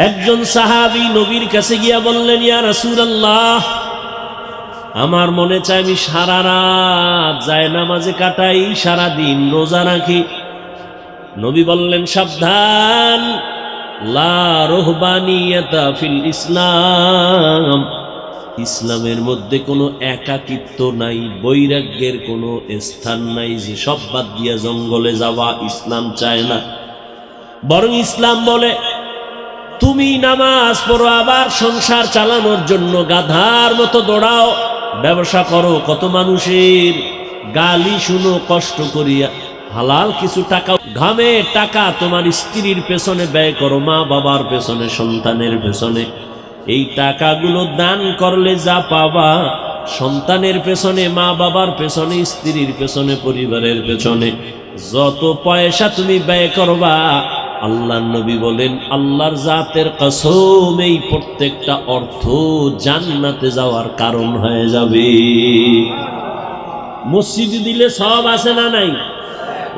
একজন সাহাবী নবীর কাছে গিয়া বললেন, ইয়া রাসূলুল্লাহ, আমার মনে চায় আমি সারা রাত জায়নামাজে কাটাই, সারা দিন রোজা রাখি। নবী বললেন, সাবধান, লা রুহবানিয়াতা ফিল ইসলাম, ইসলামের মধ্যে কোনো একাকিত্ব নাই, বৈরাগ্যের কোনো স্থান নাই যে সব বাদ দিয়া জঙ্গলে যাওয়া। ইসলাম চায় না, বরং ইসলাম বলে তুমি নামাজ পড়ো, আবার সংসার চালানোর জন্য গাধার মতো দৌড়াও, ব্যবসা করো, কত মানুষের গালি শুনো কষ্ট করিয়া, হালাল কিছু টাকা, ঘামে টাকা তোমার স্ত্রীর পেছনে ব্যয় করো, মা বাবার পেছনে, সন্তানের পেছনে। এই টাকাগুলো দান করলে যা পাবা, সন্তানের পেছনে, মা বাবার পেছনে, স্ত্রীর পেছনে, পরিবারের পেছনে যত পয়সা তুমি ব্যয় করবা, আল্লাহর নবী বলেন, আল্লাহর জাতের কসম, এই প্রত্যেকটা অর্থ জান্নাতে যাওয়ার কারণ হয়ে যাবে। মসজিদে দিলে সওয়াব আছে না নাই?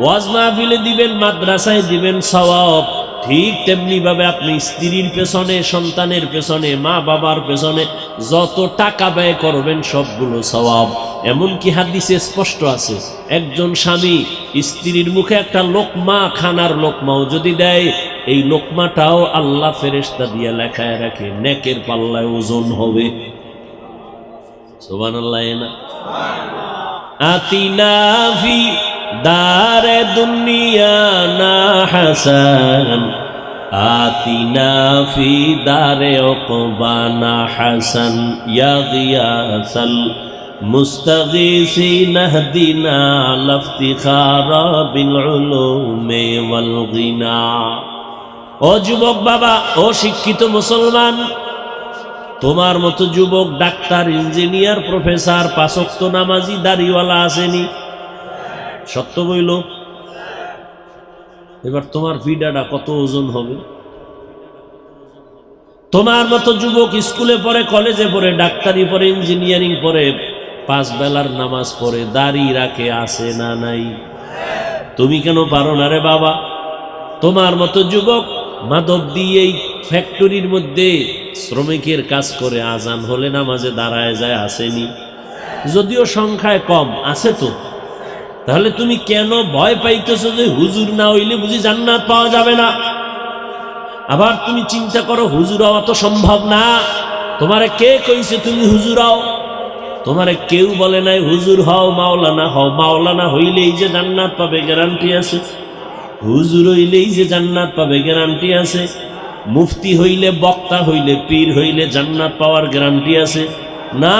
ওয়াজ মাহফিলে দিবেন, মাদ্রাসায় দিবেন, সওয়াব। ঠিক তেমনি ভাবে আপনি স্ত্রীর পেছনে, সন্তানের পেছনে, মা বাবার পেছনে যত টাকা ব্যয় করবেন সবগুলো সওয়াব। এমনকি হাদিসে স্পষ্ট আছে, একজন স্বামী স্ত্রীর মুখে একটা লোকমা, খানার লোকমাও যদি দেয়, এই লোকমাটাও আল্লাহ ফেরেশতা দিয়ে লেখায় রাখে, নেকের পাল্লায় ওজন হবে। সুবহানাল্লাহ। না আতিনা ফি দারে দুনিয়া না হাসান, আতিনা ফি দারে উকবা না হাসান, ইয়া গিয়াসাল মুস্তাগীসিন ইহদিনা লাফতিখারা বিল উলুমি ওয়াল গিনা। ও যুবক বাবা, ও শিক্ষিত মুসলমান, তোমার মতো যুবক ডাক্তার, ইঞ্জিনিয়ার, প্রফেসর, পাঁচ ওয়াক্ত নামাজি, দাড়িওয়ালা আসেনি? সত্য বইল। এবার তোমার ভিডাটা কত ওজন হবে? তোমার মতো যুবক স্কুলে পড়ে, কলেজে পড়ে, ডাক্তারি পড়ে, ইঞ্জিনিয়ারিং পড়ে, 5 বেলার নামাজ পড়ে, দাড়ি রাখে, আছে না নাই? তুমি কেন পারো না রে বাবা? তোমার মতো যুবক মাদক দিয়ে এই ফ্যাক্টরির মধ্যে শ্রমিকের কাজ করে, আজান হলে নামাজে দাঁড়ায় যায়, আসেনি? যদিও সংখ্যায় কম, আছে তো। তাহলে তুমি কেন ভয় পাইতেছো যে হুজুর না হইলে বুঝি জান্নাত পাওয়া যাবে না? আবার তুমি চিন্তা করো, হুজুর হওয়া তো সম্ভব না। তোমারে কে কইছে তুমি হুজুর হও? তোমারে কেউ বলে নাই হুজুর হও, মাওলানা হও। মাওলানা হইলেই যে জান্নাত পাবে গ্যারান্টি আছে? হুজুর হইলেই যে জান্নাত পাবে গ্যারান্টি আছে? মুফতি হইলে, বক্তা হইলে, পীর হইলে জান্নাত পাওয়ার গ্যারান্টি আছে? না।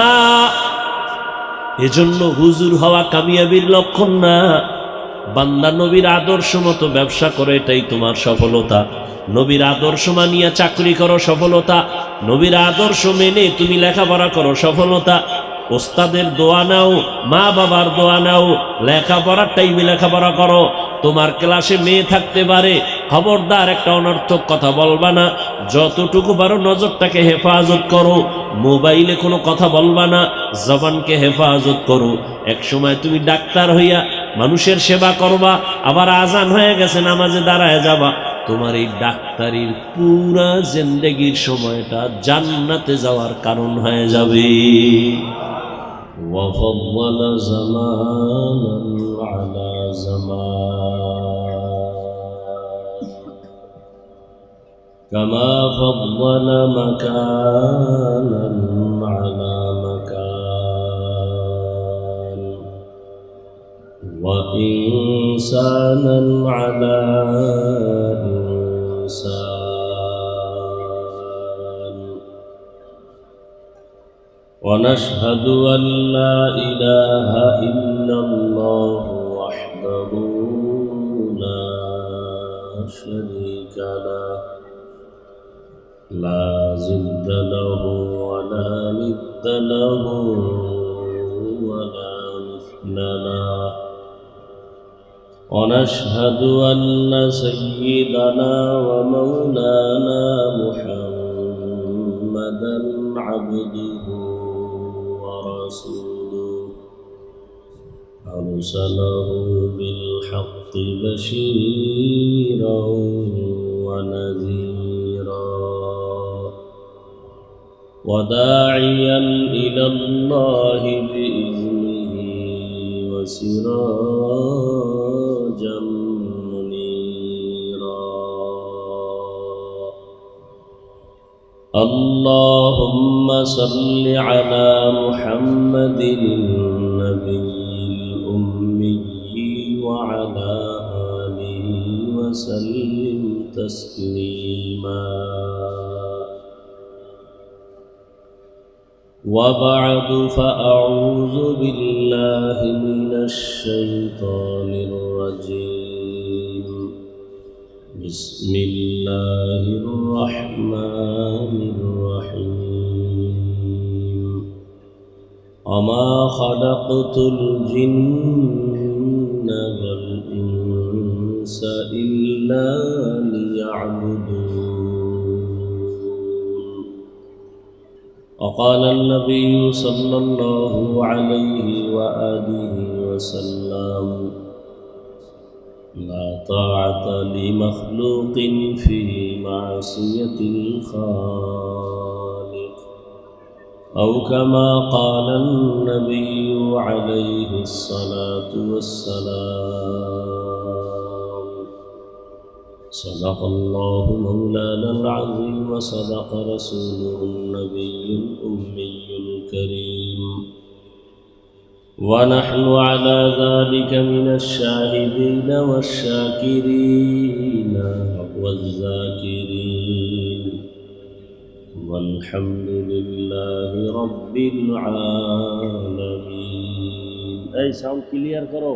এজন্য হুজুর হওয়া কামিয়াবির লক্ষণ না। বান্দা নবীর আদর্শ মতো ব্যবসা করে, এটাই তোমার সফলতা। নবীর আদর্শ মানিয়া চাকরি করো, সফলতা। নবীর আদর্শ মেনে তুমি লেখাপড়া করো, সফলতা। ওস্তাদের দোয়া নাও, মা বাবার দোয়া নাও, লেখাপড়ার টাইমে লেখাপড়া করো। তোমার ক্লাসে মেয়ে থাকতে পারে, খবরদার একটা অনর্থক কথা বলবা না। যতটুকু পারো নজরটাকে হেফাজত করো, মোবাইলে কোনো কথা বলবা না, জবানকে হেফাজত করো। এক সময় তুমি ডাক্তার হইয়া মানুষের সেবা করবা, আবার আজান হয়ে গেছে, নামাজে দাঁড়ায় যাবা। তোমার এই ডাক্তারির পুরা জিন্দেগির সময়টা জান্নাতে যাওয়ার কারণ হয়ে যাবে। وفضل زمانا على زمان كما فضل مكانا على مكان وإنسانا على إنسان ونشهد أن لا إله إلا الله وحده لا شريك له لا ضد له ولا ند له ولا مثل له ونشهد أن سيدنا ومولانا محمدا عبده ورسوله أرسله بالحق بشيرا ونذيرا وداعيا إلى الله بإذنه وسراجا منيرا. اللهم صل على محمد النبي الأمي وعلى آله وسلم تسليما. وبعد، فأعوذ بالله من الشيطان الرجيم. بسم الله الرحمن الرحيم. وما خلقت الجن والإنس إلا ليعبدون. وقال النبي صلى الله عليه وآله وسلم: لا طاعة لمخلوق في معصية الخالق، أو كما قال النبي عليه الصلاة والسلام. صدق الله مولانا العظيم، وصدق رسوله النبي الأمي الكريم، ونحن على ذلك من الشاهدين والشاكرين والذاكرين، والحمد لله رب العالمين. এই সাউন্ড ক্লিয়ার করো।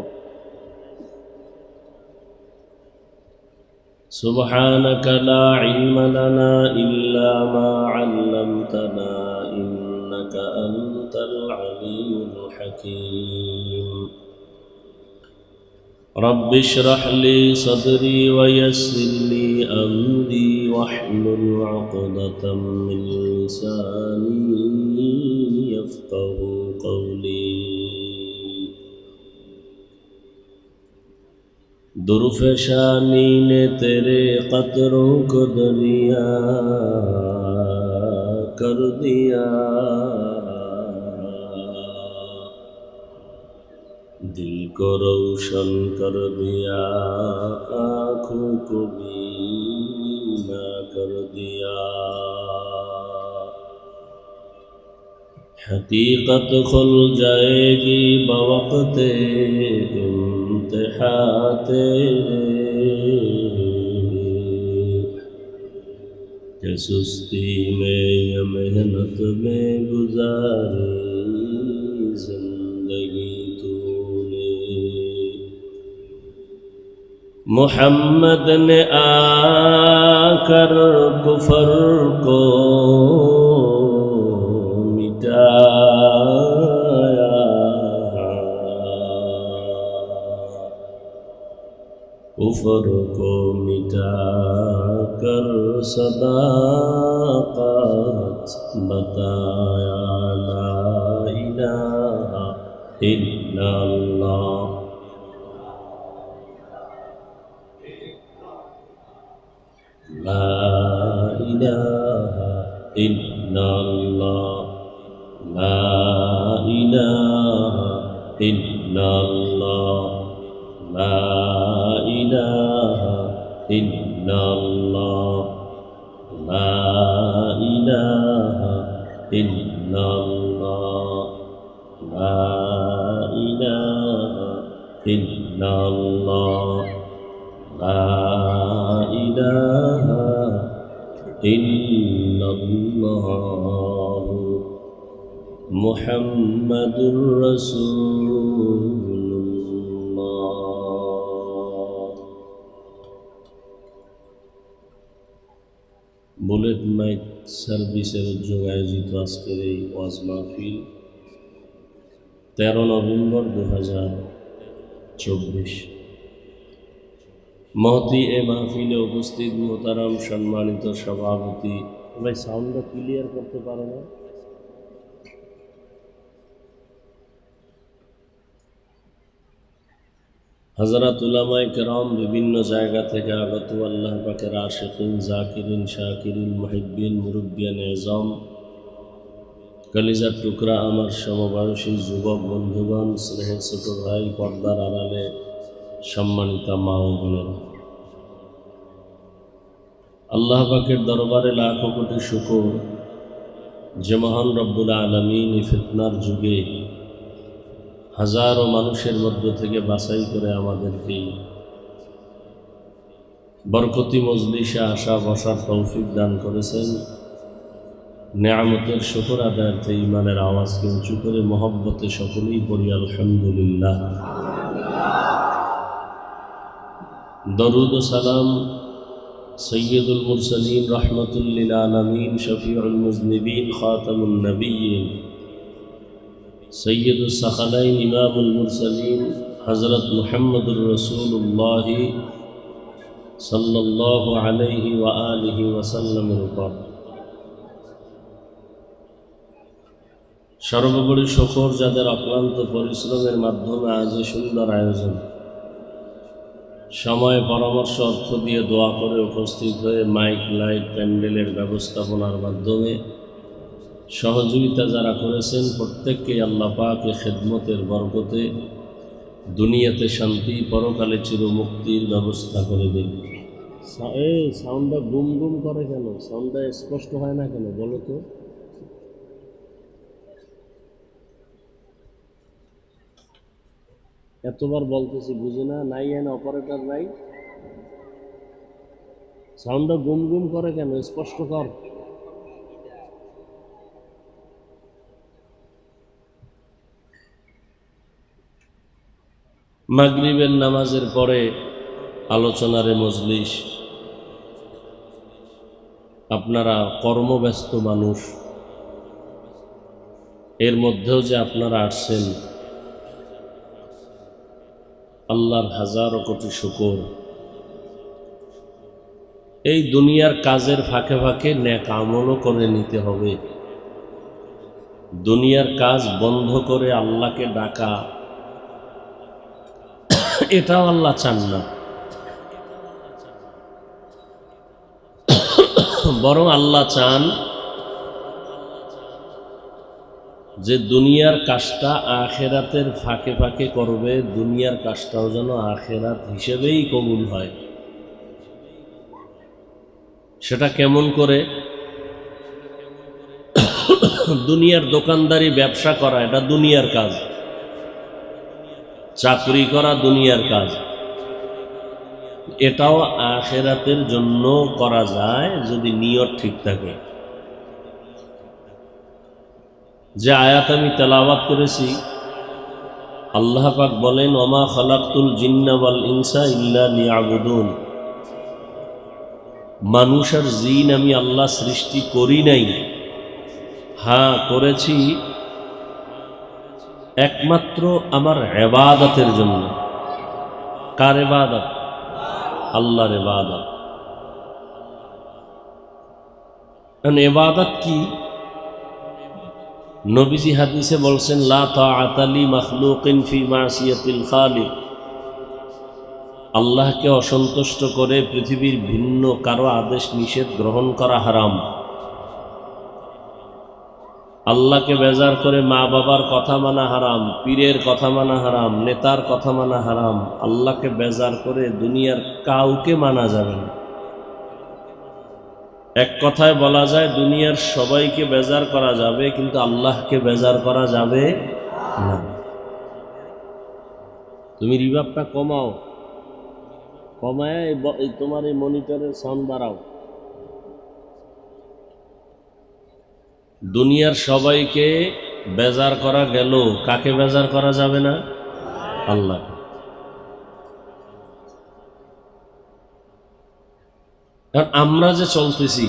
سبحانك لا علم لنا إلا ما علمتنا إنك أنت العليم الحكيم. رب اشرح لي صدري ويسر لي أمري واحلل عقدة من لساني يفقه قولي. दुर्फशानी ने तेरे कतरों को दरिया कर दिया, दिल को रोशन कर दिया, आँखों को बीना कर दिया। हकीकत खुल जाएगी बवक़्ते इम्तिहा तेरे, कि सुस्ती में या मेहनत में गुजारी जिंदगी तूने। मुहम्मद ने आकर कुफर को मिटाया, कुफर को मिटा कर सदाकत बताया। ला इलाहा इल्लल्लाह, ला इलाहा इल्लल्लाह, ला इलाहा इल्लल्लाह, ला इलाहा इल्लल्लाह, ला इलाहा इल्लल्लाह, ला इलाहा इल्लल्लाह, ला इलाहा इल्लल्लाह। मुहम्मदुर रसूलुल्लाह। বুলেট মাইক সার্ভিসের উদ্যোগে আয়োজিত আজকের এই ওয়াজ মাহফিল 13 নভেম্বর 2024। মহতি এ মাহফিলে উপস্থিত মোহতারাম সম্মানিত সভাপতি, ভাই সাউন্ডটা ক্লিয়ার করতে পারো না? হযরত উলামায়ে কেরাম, বিভিন্ন জায়গা থেকে আগত আল্লাহ পাকের আশিকিন, জাকিরিন, শাকিরিন, মুহিব্বিন, মুরব্বিয়ান এজম, কলিজার টুকরা আমার সমবয়সী যুবক বন্ধুগণ, স্নেহের ছোট ভাই, পর্দার আড়ালে সম্মানিতা মা ও বোনেরা, আল্লাহ পাকের দরবারে লাখো কোটি শুকর যে মহান রব্বুল আলামিন এই ফিতনার যুগে হাজারো মানুষের মধ্য থেকে বাছাই করে আমাদেরকে বরকতি মজলিসে আসা বসার তৌফিক দান করেছেন। নেয়ামতের শুকর আদায়ার্থে ইমানের আওয়াজকে উঁচু করে মহব্বতে সকলেই পড়ি আলহামদুলিল্লাহ। দরুদ ও সালাম সৈয়দুল মুরসালিন রহমতুল লিল আলামিন শফিউল মুজনিবিন খাতামুন নবিয়্যিন সৈয়দুস সাখালাইন ইমামুল মুরসালিন হযরত মুহাম্মদুর রাসূলুল্লাহ সাল্লাল্লাহু আলাইহি ওয়া আলিহি ওয়াসাল্লামের উপর সর্বোপরি শুকর যাদের অক্লান্ত পরিশ্রমের মাধ্যমে আজ সুন্দর আয়োজন, সময় পরামর্শ অর্থ দিয়ে দোয়া করে উপস্থিত হয়ে মাইক লাইট প্যান্ডেলের ব্যবস্থাপনার মাধ্যমে সহযোগিতা যারা করেছেন প্রত্যেককে আল্লাহ পাক খেদমতের বরকতে দুনিয়াতে শান্তি, পরকালে চিরমুক্তির ব্যবস্থা করে দিন। এই সাউন্ডটা গুম গুম করে কেন? সাউন্ডটা স্পষ্ট হয় না কেন বলো তো? এতবার বলতেছি বুঝি না? নাই এন অপারেটর নাই, সাউন্ডটা গুম গুম করে কেন? স্পষ্ট কর। মাগরিবের নামাজের পরে আলোচনার মজলিস, আপনারা কর্মব্যস্ত মানুষ, এর মধ্যেও যে আপনারা আসছেন, আল্লাহর হাজারো কোটি শুকর। এই দুনিয়ার কাজের ফাঁকে ফাঁকে নেক আমলও করে নিতে হবে। দুনিয়ার কাজ বন্ধ করে আল্লাহকে ডাকা, এটাও আল্লাহ চান না। বরং আল্লাহ চান যে দুনিয়ার কাজটা আখেরাতের ফাঁকে ফাঁকে করবে, দুনিয়ার কাজটাও যেন আখেরাত হিসেবেই কবুল হয়। সেটা কেমন করে? দুনিয়ার দোকানদারি ব্যবসা করা এটা দুনিয়ার কাজ, চাকরি করা দুনিয়ার কাজ, এটাও আখেরাতের জন্য করা যায় যদি নিয়ত ঠিক থাকে। যে আয়াত আমি তেলাওয়াত করেছি, আল্লাহ পাক বলেন, ওমা খালাকতুল জিন্না ওয়াল ইনসা ইল্লা লিয়াবুদুন, মানুষ আর জিন আমি আল্লাহ সৃষ্টি করি নাই, হ্যাঁ করেছি একমাত্র আমার ইবাদতের জন্য। কার ইবাদত? আল্লাহর ইবাদত। কারণ ইবাদত কি? নবীজি হাদিসে বলছেন, লা তাআতা লি মাখলুকিন ফি মাসিয়াতিল খালিক, আল্লাহকে অসন্তুষ্ট করে পৃথিবীর ভিন্ন কারো আদেশ নিষেধ গ্রহণ করা হারাম। আল্লাহকে বেজার করে মা বাবার কথা মানা হারাম, পীরের কথা মানা হারাম, নেতার কথা মানা হারাম। আল্লাহকে বেজার করে দুনিয়ার কাউকে মানা যাবে না। এক কথায় বলা যায় দুনিয়ার সবাইকে বেজার করা যাবে, কিন্তু আল্লাহকে বেজার করা যাবে না। তুমি রিভাবটা কমাও, কমায় তোমার এই মনিটরের সাউন্ড বাড়াও। দুনিয়ার সবাইকে বেজার করা গেল, কাকে বেজার করা যাবে না? আল্লাহ। কারণ আমরা যে চলতেছি,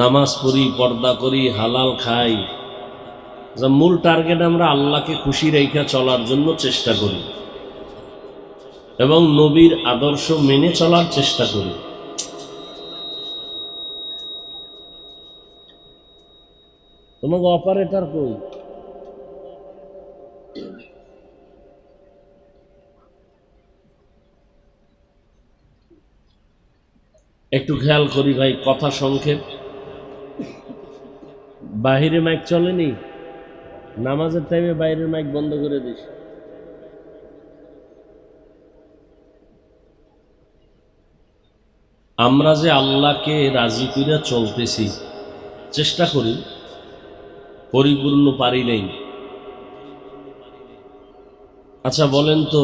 নামাজ পড়ি, পর্দা করি, হালাল খাই, মূল টার্গেট আমরা আল্লাহকে খুশি রেখে চলার জন্য চেষ্টা করি এবং নবীর আদর্শ মেনে চলার চেষ্টা করি। তোমাকে অপারেটর কই? একটু খেয়াল করি ভাই, কথা সংক্ষেপ। বাহিরে মাইক চলেনি, নামাজের টাইমে বাইরের মাইক বন্ধ করে দিস। আমরা যে আল্লাহকে রাজি করে চলতেছি, চেষ্টা করি, পরিপূর্ণ পারি নাই। আচ্ছা বলেন তো,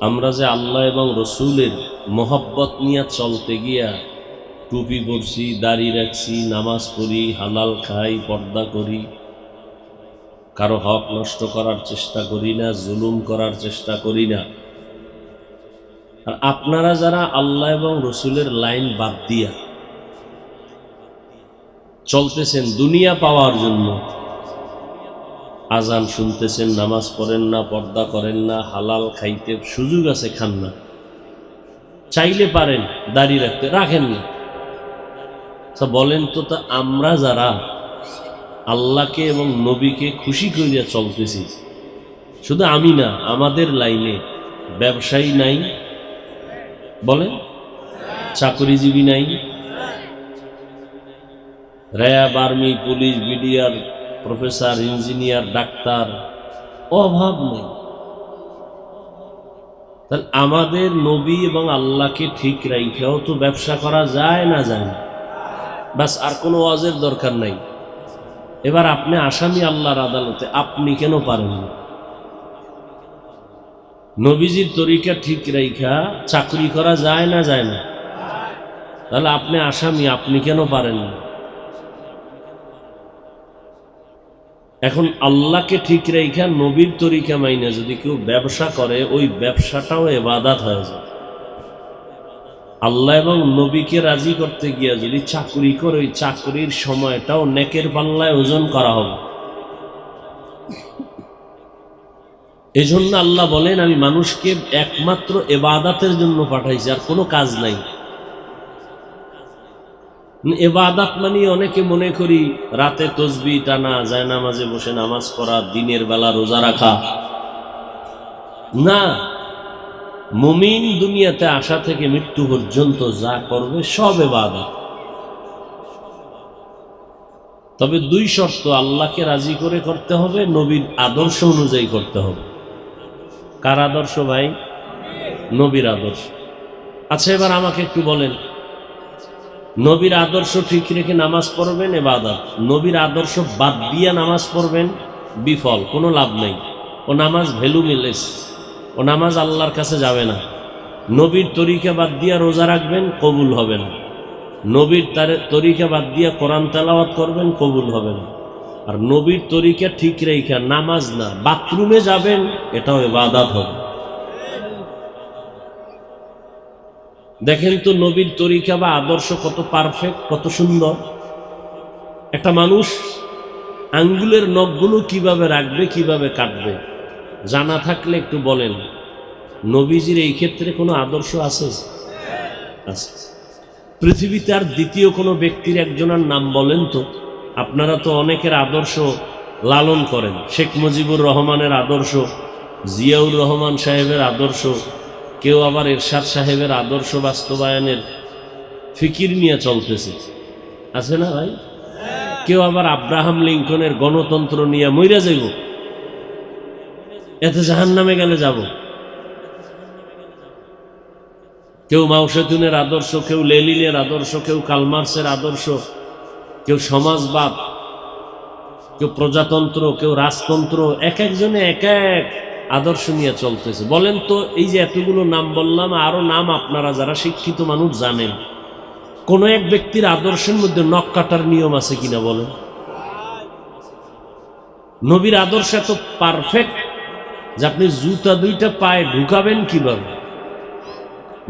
আমরা যে আল্লাহ এবং রসুলের মোহব্বত নিয়ে চলতে গিয়া টুপি পরছি, দাড়ি রাখছি, নামাজ পড়ি, হালাল খাই, পর্দা করি, কারো হক নষ্ট করার চেষ্টা করি না, জুলুম করার চেষ্টা করি না। আর আপনারা যারা আল্লাহ এবং রসুলের লাইন বাদ দিয়া চলতেছেন দুনিয়া পাওয়ার জন্য, আজান শুনতেছেন, নামাজ পড়েন না, পর্দা করেন না, হালাল খাইতে সুযোগ আছে খান না, চাইলে পারেন দাড়ি রাখতে, রাখেন না। বলেন তো, তা আমরা যারা আল্লাহকে এবং নবীকে খুশি করিয়া চলতেছি, শুধু আমি না, আমাদের লাইনে ব্যবসায়ী নাই, বলেন চাকরিজীবী নাই, RAB, army, police, BDR, professor, engineer, doctor, অভাব নেই। তাহলে আমাদের নবী এবং আল্লাহকে ঠিক রাইখাও তো ব্যবসা করা যায় না, যায় না, বাস আর কোনো ওয়াজের দরকার নাই। এবার আপনি আসামি আল্লাহর আদালতে, আপনি কেন পারেন না? নবীজির তরিকা ঠিক রাইখা চাকরি করা যায় না, যায় না? তাহলে আপনি আসামি, আপনি কেন পারেন না? এখন আল্লাহকে ঠিক রাইখা নবীর তরিকা মাইনে যদি কেউ ব্যবসা করে, ওই ব্যবসাটাও ইবাদত হয়ে যায়। আল্লাহ এবং নবীকে রাজি করতে গিয়া যদি চাকরি করে, ওই চাকরির সময়টাও নেকের পাল্লায় ওজন করা হবে। এজন্য আল্লাহ বলেন, আমি মানুষকে একমাত্র ইবাদতের জন্য পাঠাইছি, আর কোনো কাজ নাই। ইবাদত মানে অনেকে মনে করি রাতে তসবিহ টানা, জায়নামাজে বসে নামাজ পড়া, দিনের বেলা রোজা রাখা। না, মুমিন দুনিয়াতে আসা থেকে মৃত্যু পর্যন্ত যা করবে সব ইবাদত। তবে দুই শর্ত, আল্লাহকে রাজি করে করতে হবে, নবীর আদর্শ অনুযায়ী করতে হবে। কার আদর্শ ভাই? নবীর আদর্শ। আচ্ছা এবার আমাকে একটু বলেন, নবীর আদর্শ ঠিক রেখে নামাজ পড়বেন ইবাদত, নবীর আদর্শ বাদ দিয়া নামাজ পড়বেন বিফল, কোনো লাভ নেই। ও নামাজ ভ্যালুলেস, ও নামাজ আল্লাহর কাছে যাবে না। নবীর তরিকা বাদ দিয়া রোজা রাখবেন, কবুল হবে না। নবীর তরিকা বাদ দিয়া কোরআন তেলাওয়াত করবেন, কবুল হবে না। আর নবীর তরিকা ঠিক রেখা নামাজ না, বাথরুমে যাবেন, এটাও ইবাদত হবে। দেখেন তো নবীর তরিকা বা আদর্শ কত পারফেক্ট, কত সুন্দর। একটা মানুষ আঙ্গুলের নখগুলো কিভাবে রাখবে, কিভাবে কাটবে, জানা থাকলে একটু বলেন। নবীজির এই ক্ষেত্রে কোনো আদর্শ আছে? আছে। পৃথিবীতে আর দ্বিতীয় কোনো ব্যক্তির একজনের নাম বলেন তো। আপনারা তো অনেকের আদর্শ লালন করেন, শেখ মুজিবুর রহমানের আদর্শ, জিয়াউর রহমান সাহেবের আদর্শ, কেউ আবার এরশাদ সাহেবের আদর্শ বাস্তবায়নের ফিকির নিয়ে চলতেছে, আছে না ভাই? কেউ আবার আব্রাহাম লিঙ্কনের গণতন্ত্র নিয়ে মইরা যাইব, এতে জাহান্নামে গেলে যাব। কেউ মাও সেতুনের আদর্শ, কেউ লেনিনের আদর্শ, কেউ কালমার্সের আদর্শ, কেউ সমাজবাদ, কেউ প্রজাতন্ত্র, কেউ রাজতন্ত্র, এক একজনে এক এক আদর্শ নিয়ে চলতেছে। বলেন তো, এই যে এতগুলো নাম বললাম, আরো নাম আপনারা যারা শিক্ষিত মানুষ জানেন, কোন এক ব্যক্তির আদর্শের মধ্যে নখ কাটার নিয়ম আছে কিনা বলেন? নবীর আদর্শ এত পারফেক্ট যে আপনি জুতা দুইটা পায়ে ঢুকাবেন কিভাবে,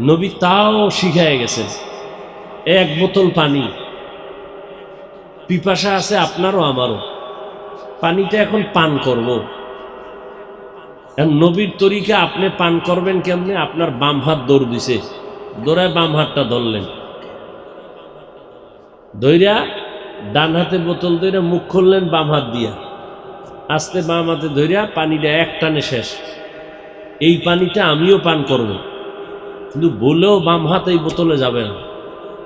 নবী তাও শিখায় গেছেন। এক বোতল পানি, পিপাসা আছে আপনারও আমারও, পানিটা এখন পান করব। নবীর তরিকা আপনি পান করবেন কেমনে? আপনার বাম হাত দৌড় দিছে, দৌড়ায় বাম হাতটা ধরলেন, ধইরা ডান হাতে বোতল ধরে মুখ খুললেন বাম হাত দিয়া, আস্তে বাম হাতে ধইরা পানিটা এক টানে শেষ। এই পানিটা আমিও পান করব, কিন্তু বলেও বাম হাত এই বোতলে যাবে না,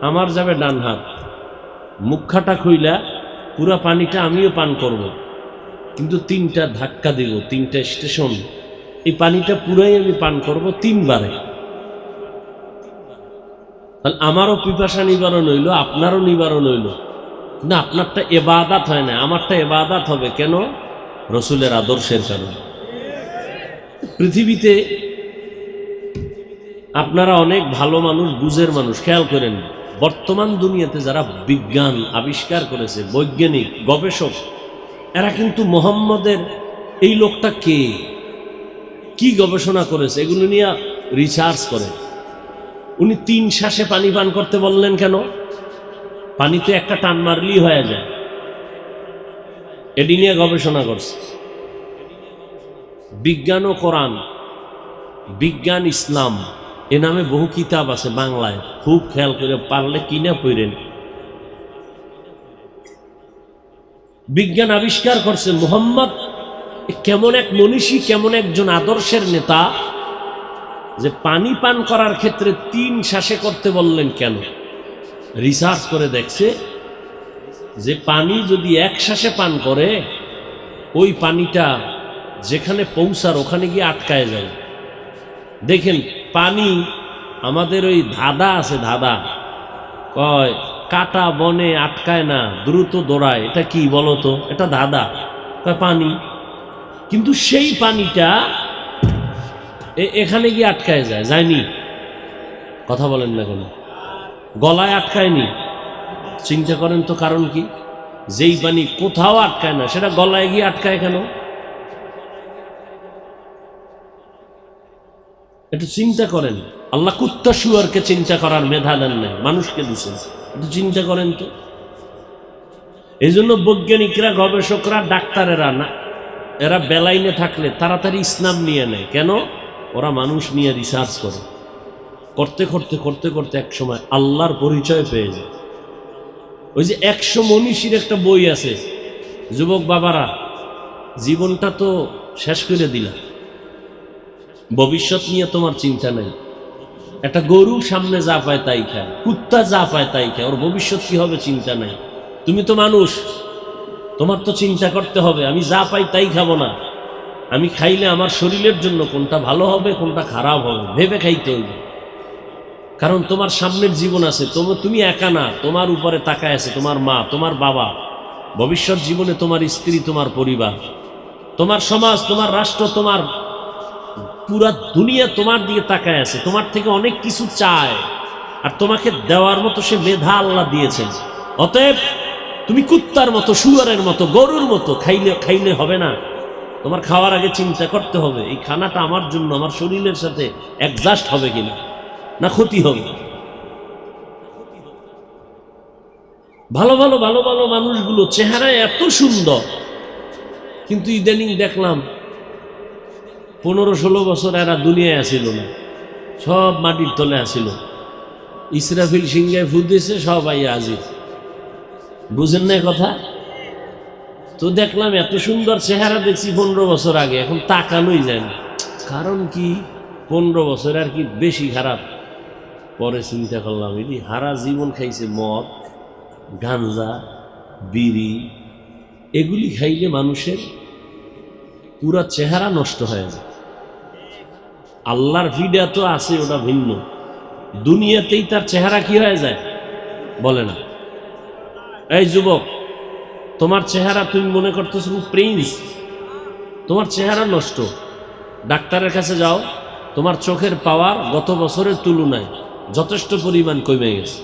আমার যাবে ডান হাত। মুখাটা খুইলা পুরা পানিটা আমিও পান করব, কিন্তু 3টা ধাক্কা দেব, 3টা স্টেশন, এই পানিটা পুরাই আমি পান করব 3 বারে। তাহলে আমারও পিপাসা নিবারণ হইল, আপনারও নিবারণ হইল, কিন্তু আপনারটা ইবাদত হয় না, আমারটা ইবাদত হবে কেন? রসুলের আদর্শের কারণে। পৃথিবীতে আপনারা অনেক ভালো মানুষ, বুঝের মানুষ, খেয়াল করেন, বর্তমান দুনিয়াতে যারা বিজ্ঞান আবিষ্কার করেছে, বৈজ্ঞানিক গবেষক, এরা কিন্তু মোহাম্মদের এই লোকটা কে, কি গবেষণা করেছে এগুলো নিয়ে রিসার্চ করে। উনি 3 শ্বাসে পানি পান করতে বললেন কেন? পানিতে একটা টান মারলেই হয়ে যায়, এটি নিয়ে গবেষণা করছে। বিজ্ঞান ও কোরআন, বিজ্ঞান ইসলাম, এ নামে বহু কিতাব আছে বাংলায়, খুব খেয়াল করে পারলে কিনে পড়েন। বিজ্ঞান আবিষ্কার করছে মুহাম্মদ কেমন এক মনীষী, কেমন একজন আদর্শের নেতা, যে পানি পান করার ক্ষেত্রে 3 শ্বাসে করতে বললেন কেন? রিসার্চ করে দেখছে যে পানি যদি 1 শ্বাসে পান করে, ওই পানিটা যেখানে পৌঁছার ওখানে গিয়ে আটকায় যায়। দেখেন পানি, আমাদের ওই ধাঁধা আছে, ধাঁধা কয় কাটা বনে আটকায় না, দ্রুত দৌড়ায়, এটা কি বলতো? এটা ধাঁধা, কয় পানি। কিন্তু সেই পানিটা এখানে গিয়ে আটকায় যায়, যায়নি? কথা বলেন না কেন? গলায় আটকায়নি? চিন্তা করেন তো কারণ কি? যেই পানি কোথাও আটকায় না, সেটা গলায় গিয়ে আটকায় কেন? একটু চিন্তা করেন। আল্লাহ কুত্তা শুয়ারকে চিন্তা করার মেধা দেন নাই, মানুষকে দিচ্ছেন, একটু চিন্তা করেন তো। এই জন্য বৈজ্ঞানিকরা, গবেষকরা, ডাক্তারেরা না, এরা বেলাইনে থাকলে তাড়াতাড়ি ইসলাম নিয়ে নেয়। কেন? ওরা মানুষ নিয়ে রিসার্চ করে, করতে করতে করতে করতে এক সময় আল্লাহর পরিচয় পেয়ে যায়। ওই যে 100 মনীষীর একটা বই আছে, যুবক বাবারা জীবনটা তো শেষ করে দিলা, ভবিষ্যৎ নিয়ে তোমার চিন্তা নাই। একটা গরু সামনে যা পায় তাই খায়, কুত্তা যা পায় তাই খায়, ওর ভবিষ্যৎ কি হবে চিন্তা নাই। তুমি তো মানুষ, তোমার তো চিন্তা করতে হবে, আমি যা পাই তাই খাবো না, আমি খাইলে আমার শরীরের জন্য কোনটা ভালো হবে কোনটা খারাপ হবে ভেবে খাইতে হইবে। কারণ তোমার সামনের জীবন আছে, তুমি একা না, তোমার উপরে তাকায় আছে তোমার মা, তোমার বাবা, ভবিষ্যৎ জীবনে তোমার স্ত্রী, তোমার পরিবার, তোমার সমাজ, তোমার রাষ্ট্র, তোমার পুরা দুনিয়া তোমার দিকে তাকায় আছে, তোমার থেকে অনেক কিছু চায়, আর তোমাকে দেওয়ার মতো সে মেধা আল্লাহ দিয়েছেন। অতএব তুমি কুত্তার মতো, শুয়ারের মতো, গরুর মতো খাইলে হবে না। তোমার খাওয়ার আগে চিন্তা করতে হবে এই খানাটা আমার জন্য, আমার শরীরের সাথে অ্যাডজাস্ট হবে কিনা, না ক্ষতি হবে। ভালো ভালো ভালো ভালো মানুষগুলো চেহারায় এত সুন্দর, কিন্তু ইদানিং দেখলাম 15-16 বছর এরা দুনিয়ায় আসিল না, সব মাটির তলে আসিল। ইসরাফিল সিংহায় ফু দিয়েছে, সব আইয়া আজির। বুঝেন না কথা? তো দেখলাম এত সুন্দর চেহারা দেখছি 15 বছর আগে, এখন তাকানোই যায় না। কারণ কি? 15 বছর আর কি বেশি খারাপ। পরে চিন্তা করলাম, এটি হারা জীবন খাইছে মদ, গাঞ্জা, বিড়ি, এগুলি খাইলে মানুষের পুরা চেহারা নষ্ট হয়ে যায়। আল্লাহর ফিডা তো আছে, ওটা ভিন্ন। দুনিয়াতেই তার চেহারা কি হয়ে যায় বলে না? এই যুবক, তোমার চেহারা তুমি মনে করতেছো প্রিন্স, তোমার চেহারা নষ্ট। ডাক্তারের কাছে যাও, তোমার চোখের পাওয়ার গত বছরের তুলনায় যথেষ্ট পরিমাণ কমে গেছে।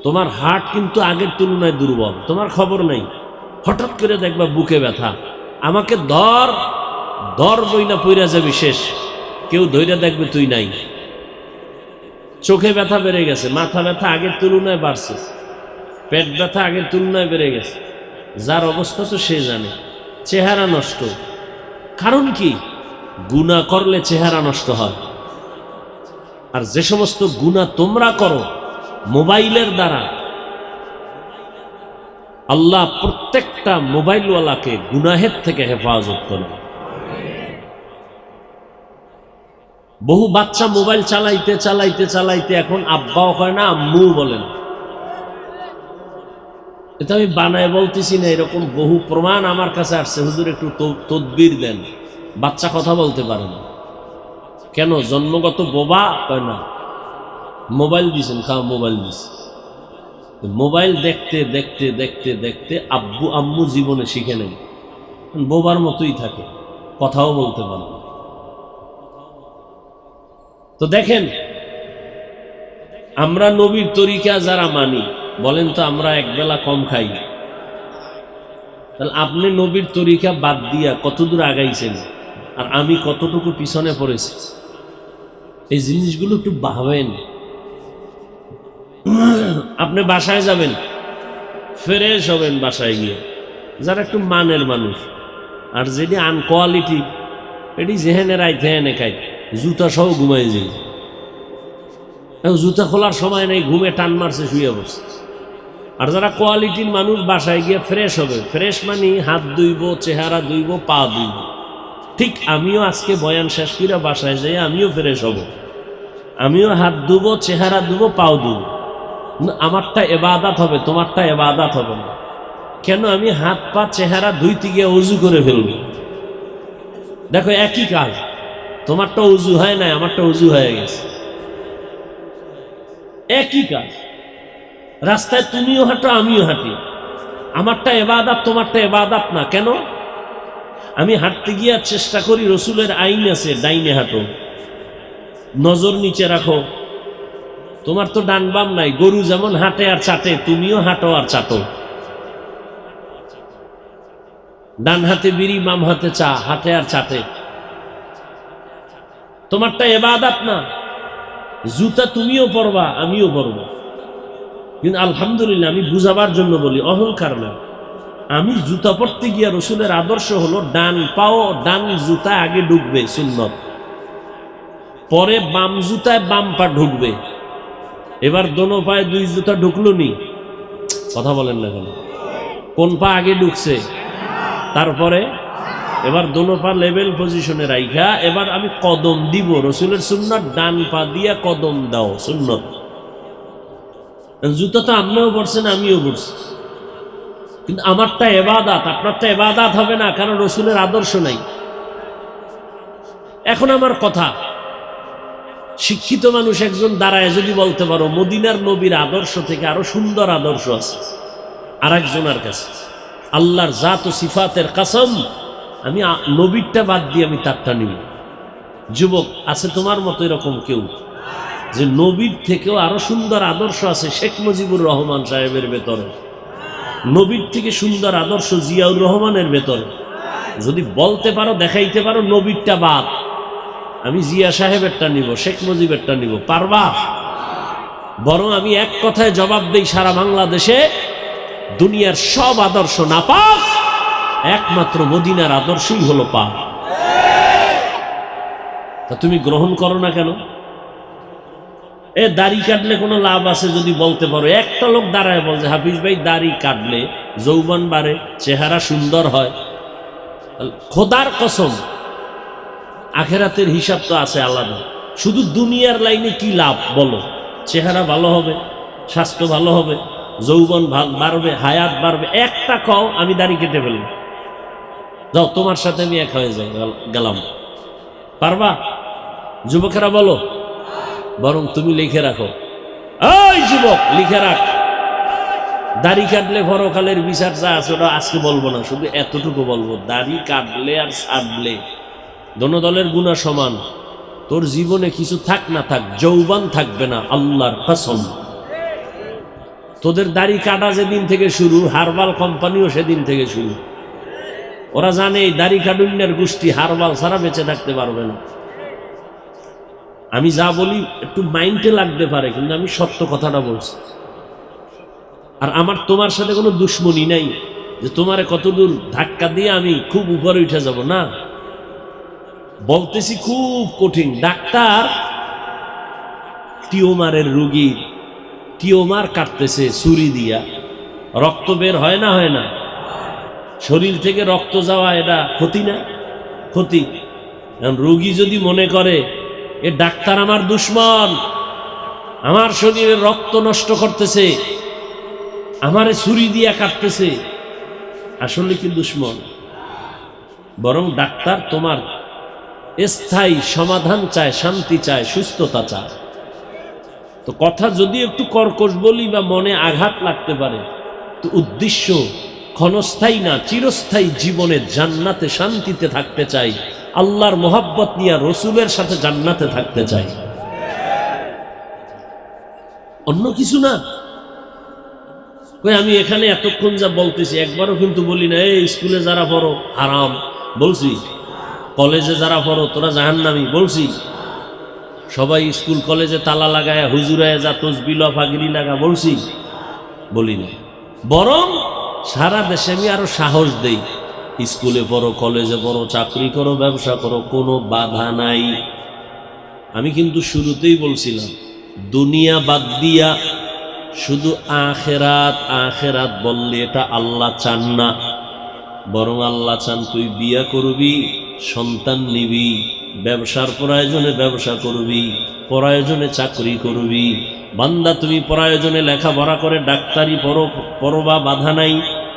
তোমার হার্ট কিন্তু আগের তুলনায় দুর্বল, তোমার খবর নেই। হঠাৎ করে দেখবা বুকে ব্যথা, আমাকে ধর বইনা পইরা যাবি, শেষ। কেউ ধইরা দেখবে তুই নাই। চোখে ব্যথা বেড়ে গেছে, মাথা ব্যথা আগের তুলনায় বাড়ছে, পেট ব্যথা আগের তুলনায় বেড়ে গেছে। যার অবস্থা তো সে জানে। চেহারা নষ্ট, কারণ কি? গুনাহ করলে চেহারা নষ্ট হয়। আর যে সমস্ত গুনাহ তোমরা করো মোবাইলের দ্বারা, আল্লাহ প্রত্যেকটা মোবাইলওয়ালাকে গুনাহের থেকে হেফাজত করে। বহু বাচ্চা মোবাইল চালাইতে চালাইতে চালাইতে এখন আব্বাও হয় না, আম্মু বলেন। এটা আমি বানায় বলতেছি না, এরকম বহু প্রমাণ আমার কাছে আসছে। হুজুর একটু তদবির দেন, বাচ্চা কথা বলতে পারে না কেন? জন্মগত বোবা? কয় না, মোবাইল দিয়েছেন, খাওয়া মোবাইল দিছে। মোবাইল দেখতে দেখতে দেখতে দেখতে আব্বু আম্মু জীবনে শিখে নেই, বোবার মতোই থাকে, কথাও বলতে পারে না। তো দেখেন, আমরা নবীর তরিকা যারা মানি, বলেন তো আমরা একবেলা কম খাই, তাহলে আপনি নবীর তরিকা বাদ দিয়া কতদূর আগাইছেন আর আমি কতটুকু পিছনে পড়েছি, এই জিনিসগুলো একটু ভাবেন। আপনি বাসায় যাবেন, ফ্রেশ হবেন বাসায় গিয়ে, যারা একটু মানের মানুষ, আর যেটি আনকোয়ালিটি এটি যেহেনে রাই থেহেনে খাই, জুতা সহ ঘুমাই যাই, জুতা খোলার সময় নেই, ঘুমে টান মারছে, শুয়ে বসছে। আর যারা কোয়ালিটির মানুষ বাসায় গিয়ে ফ্রেশ হবে, ফ্রেশ মানে হাত ধুইব, চেহারা ধুইব, পা ধুইব। ঠিক আমিও আজকে বয়ান শেষ করে বাসায় যাই আমিও ফ্রেশ হব, আমিও হাত ধুবো, চেহারা ধুবো, পাও ধুবো। আমারটা এবাদাত হবে, তোমারটা এবাদাত হবে না। কেন? আমি হাত পা চেহারা ধুইতে গিয়ে উজু করে ফেলব। দেখো একই কাজ, তোমারটা উজু হয় না, আমারটা উজু হয়ে গেছে, একই কাজ। রাস্তায় তুমিও হাঁটো, আমিও হাঁটি, আমারটা এবাদাত, তোমারটা এবাদাত না। কেন? আমি হাঁটতে গিয়ে চেষ্টা করি, রসুলের আইন আছে, ডাইনে হাঁটো, নজর নিচে রাখো। তোমার তো ডান বাম নাই, গরু যেমন হাঁটে আর চাটে, তুমিও হাঁটো আর চাটো। ডান হাতে বিড়ি, বাম হাতে চা, হাঁটে আর চাটে। তোমারটা ইবাদত না। জুতা তুমিও পরবা, আমিও পরবো, কিন্তু আলহামদুলিল্লাহ আমি বুঝাবার জন্য বলি, অহংকার না। আমি জুতা পরতে গিয়া রসুলের আদর্শ হলো ডান পাও, ডান জুতা আগে ঢুকবে সুন্নত, পরে বাম জুতায় বাম পা ঢুকবে। এবার দোনো পায়ে দুই জুতা ঢুকলো নি, কথা বলেন না কেন? কোন পা আগে ঢুকছে? তারপরে এবার দোনো পা লেভেল পজিশনে রাইখা এবার আমি কদম দিব, রসুলের সুন্নত, ডান পা দিয়া কদম দাও, সুন্নত। জুতা তো আপনিও পড়ছেন, আমিও পড়ছি, কিন্তু আমারটা ইবাদত, আপনারটা ইবাদত হবে না, কারণ রসুলের আদর্শ নাই। এখন আমার কথা, শিক্ষিত মানুষ একজন দাঁড়ায় যদি বলতে পারো মদিনার নবীর আদর্শ থেকে আরো সুন্দর আদর্শ আছে আর একজনের কাছে, আল্লাহর জাত ও সিফাতের কসম, আমি নবীরটা বাদ দিয়ে আমি তারটা নিব। যুবক, আছে তোমার মতো এরকম কেউ যে নবীর থেকেও আরো সুন্দর আদর্শ আছে শেখ মুজিবুর রহমান সাহেবের ভেতরে, নবীর থেকে সুন্দর আদর্শ জিয়াউর রহমানের ভেতরে? যদি বলতে পারো, দেখাইতে পারো নবীরটা বাদ, আমি জিয়া সাহেবেরটা নিব, শেখ মুজিবেরটা নিব, পারবা? বরং আমি এক কথায় জবাব দেই, সারা বাংলাদেশে দুনিয়ার সব আদর্শ না পাক, একমাত্র মদিনার আদর্শই হলো পাক। তা তুমি গ্রহণ করো না কেন? এ দাড়ি কাটলে কোনো লাভ আছে যদি বলতে পারো? একটা লোক দাঁড়ায় বলছে, হাফিজ ভাই দাড়ি কাটলে যৌবন বাড়ে, চেহারা সুন্দর হয়। খোদার কসম, আখেরাতের হিসাব তো আছে আলাদা। শুধু দুনিয়ার লাইনে কি লাভ বলো? চেহারা ভালো হবে, স্বাস্থ্য ভালো হবে, যৌবন বাড়বে, হায়াত বাড়বে। একটা কও আমি দাড়ি কেটে ফেলবো, যাও তোমার সাথে আমি এক হয়ে যাই, গেলাম। পারবা? যুবকেরা বলো। বরং তুমি লিখে রাখো, ওই যুবক লিখে রাখ, দাড়ি কাটলে পরকালের বিচার যা আছে ওটা আজকে বলবো না, শুধু এতটুকু বলবো, দাড়ি কাটলে আর ছাড়লে দোনো দলের গুনাহ সমান। তোর জীবনে কিছু থাক না থাক, যৌবন থাকবে না, আল্লাহর কসম। তোদের দাড়ি কাটা যেদিন থেকে শুরু, হারবাল কোম্পানিও সেদিন থেকে শুরু। ওরা জানে এই দাড়ি কাটুন্যার গোষ্ঠী হারবাল ছাড়া বেঁচে থাকতে পারবে না। আমি যা বলি একটু মাইন্ডে লাগতে পারে, কিন্তু আমি সত্য কথাটা বলছি। আর আমার তোমার সাথে কোনো দুশ্মনী নাই যে তোমারে কতদূর ধাক্কা দিয়ে আমি খুব উপরে উঠে যাব, না। বলতেছি খুব কঠিন। ডাক্তার টিউমারের রোগীর টিউমার কাটতেছে ছুরি দিয়া, রক্ত বের হয় না, হয় না? শরীর থেকে রক্ত যাওয়া এটা ক্ষতি না? ক্ষতি। রোগী যদি মনে করে এ ডাক্তার আমার দুশ্মন, আমার শরীরে রক্ত নষ্ট করতেছে, আমারে ছুরি দিয়া কাটতেছে, আসলে কি দুশ্মন? বরং ডাক্তার তোমার স্থায়ী সমাধান চায়, শান্তি চায়, সুস্থতা চায়। তো কথা যদি একটু কর্কশ বলি বা মনে আঘাত লাগতে পারে, তো উদ্দেশ্য ক্ষণস্থায়ী না, চিরস্থায়ী জীবনে জান্নাতে শান্তিতে থাকতে চাই, আল্লাহর মোহাব্বত নিয়ে রসুলের সাথে জান্নাতে থাকতে চাই, অন্য কিছু না। আমি এখানে এতক্ষণ যা বলতেছি একবারও কিন্তু বলি না এই স্কুলে যারা পড়ো হারাম, বলছি কলেজে যারা পড়ো তোরা জাহান্নামী, বলছি সবাই স্কুল কলেজে তালা লাগায় হুজুরায় যা তসবিল ফাগিরি লাগা, বলছি? বলি না। বরং সারা দেশে আমি আরো সাহস দেই, স্কুলে পড়ো, কলেজে পড়ো, চাকরি করো, ব্যবসা করো, কোনো বাধা নাই। আমি কিন্তু শুরুতেই বলছিলাম দুনিয়া বাদ দিয়া শুধু আখেরাত আখেরাত বললে এটা আল্লাহ চান না, বরং আল্লাহ চান তুই বিয়া করবি, সন্তান নিবি, ব্যবসার প্রয়োজনে ব্যবসা করবি, প্রয়োজনে চাকরি করবি। বান্দা তুমি প্রয়োজনে লেখাপড়া করে ডাক্তারি পড়বা, বাধা নাই।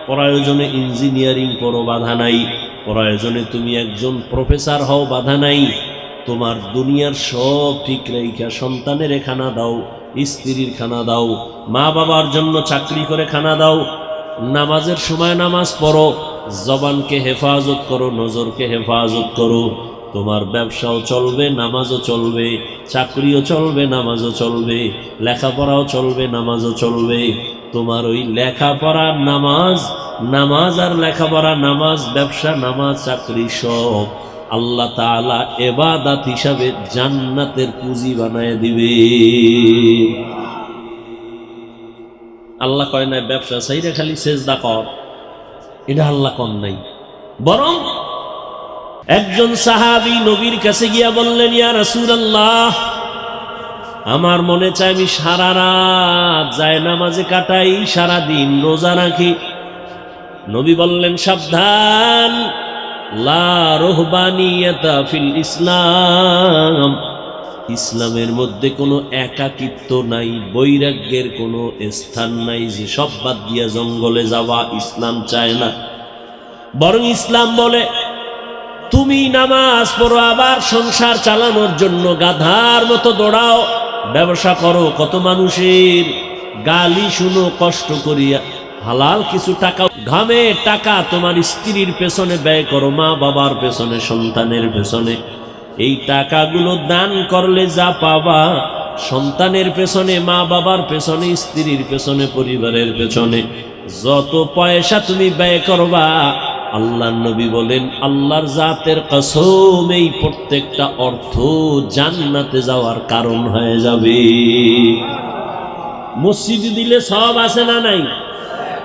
প্রয়োজনে ইঞ্জিনিয়ারিং পড়ো, বাধা নাই। প্রয়োজনে তুমি একজন প্রফেসর হও, বাধা নাই। তোমার দুনিয়ার সব ঠিক রেখা সন্তানের খানা দাও, স্ত্রীর খানা দাও, মা বাবার জন্য চাকরি করে খানা দাও, নামাজের সময় নামাজ পড়ো, জবানকে হেফাজত করো, নজরকে হেফাজত করো। তোমার ব্যবসাও চলবে, নামাজও চলবে, চাকরিও চলবে, নামাজও চলবে, লেখাপড়াও চলবে, নামাজও চলবে। তোমার ওই লেখাপড়া নামাজ, নামাজ আর লেখাপড়া, নামাজ ব্যবসা, নামাজ চাকরি সব আল্লাহ তাআলা ইবাদত হিসাবে জান্নাতের পুঁজি বানায় দিবে। আল্লাহ কয় না ব্যবসা চাইরা খালি সেজদা কর, এটা আল্লাহ কন নাই। বরং একজন সাহাবী নবীর কাছে গিয়া বললেন, ইয়া রাসূলুল্লাহ, আমার মনে চায় আমি সারা রাত জায়নামাজে কাটাই, সারা দিন রোজা রাখি। নবী বললেন, সাবধান, লা রুহবানিয়াতা ফিল ইসলাম, ইসলামের মধ্যে কোনো একাকিত্ব নাই, বৈরাগ্যের কোনো স্থান নাই যে সব বাদ দিয়া জঙ্গলে যাওয়া, ইসলাম চায় না। বরং ইসলাম বলে তুমি নামাজ পড়ো, আবার সংসার চালানোর জন্য গাধার মতো দৌড়াও, ব্যবসা করো, কত মানুষের গালি শুনো কষ্ট করিয়া, হালাল কিছু টাকা, ঘামে টাকা তোমার স্ত্রীর পেছনে ব্যয় করো, মা বাবার পেছনে, সন্তানের পেছনে। এই টাকাগুলো দান করলে যা পাবা, সন্তানের পেছনে, মা বাবার পেছনে, স্ত্রীর পেছনে, পরিবারের পেছনে যত পয়সা তুমি ব্যয় করবা, আল্লাহর নবী বলেন আল্লাহর জাতের কসম, এই প্রত্যেকটা অর্থ জান্নাতে যাওয়ার কারণ হয়ে যাবে। মসজিদে দিলে সওয়াব আছে না নাই?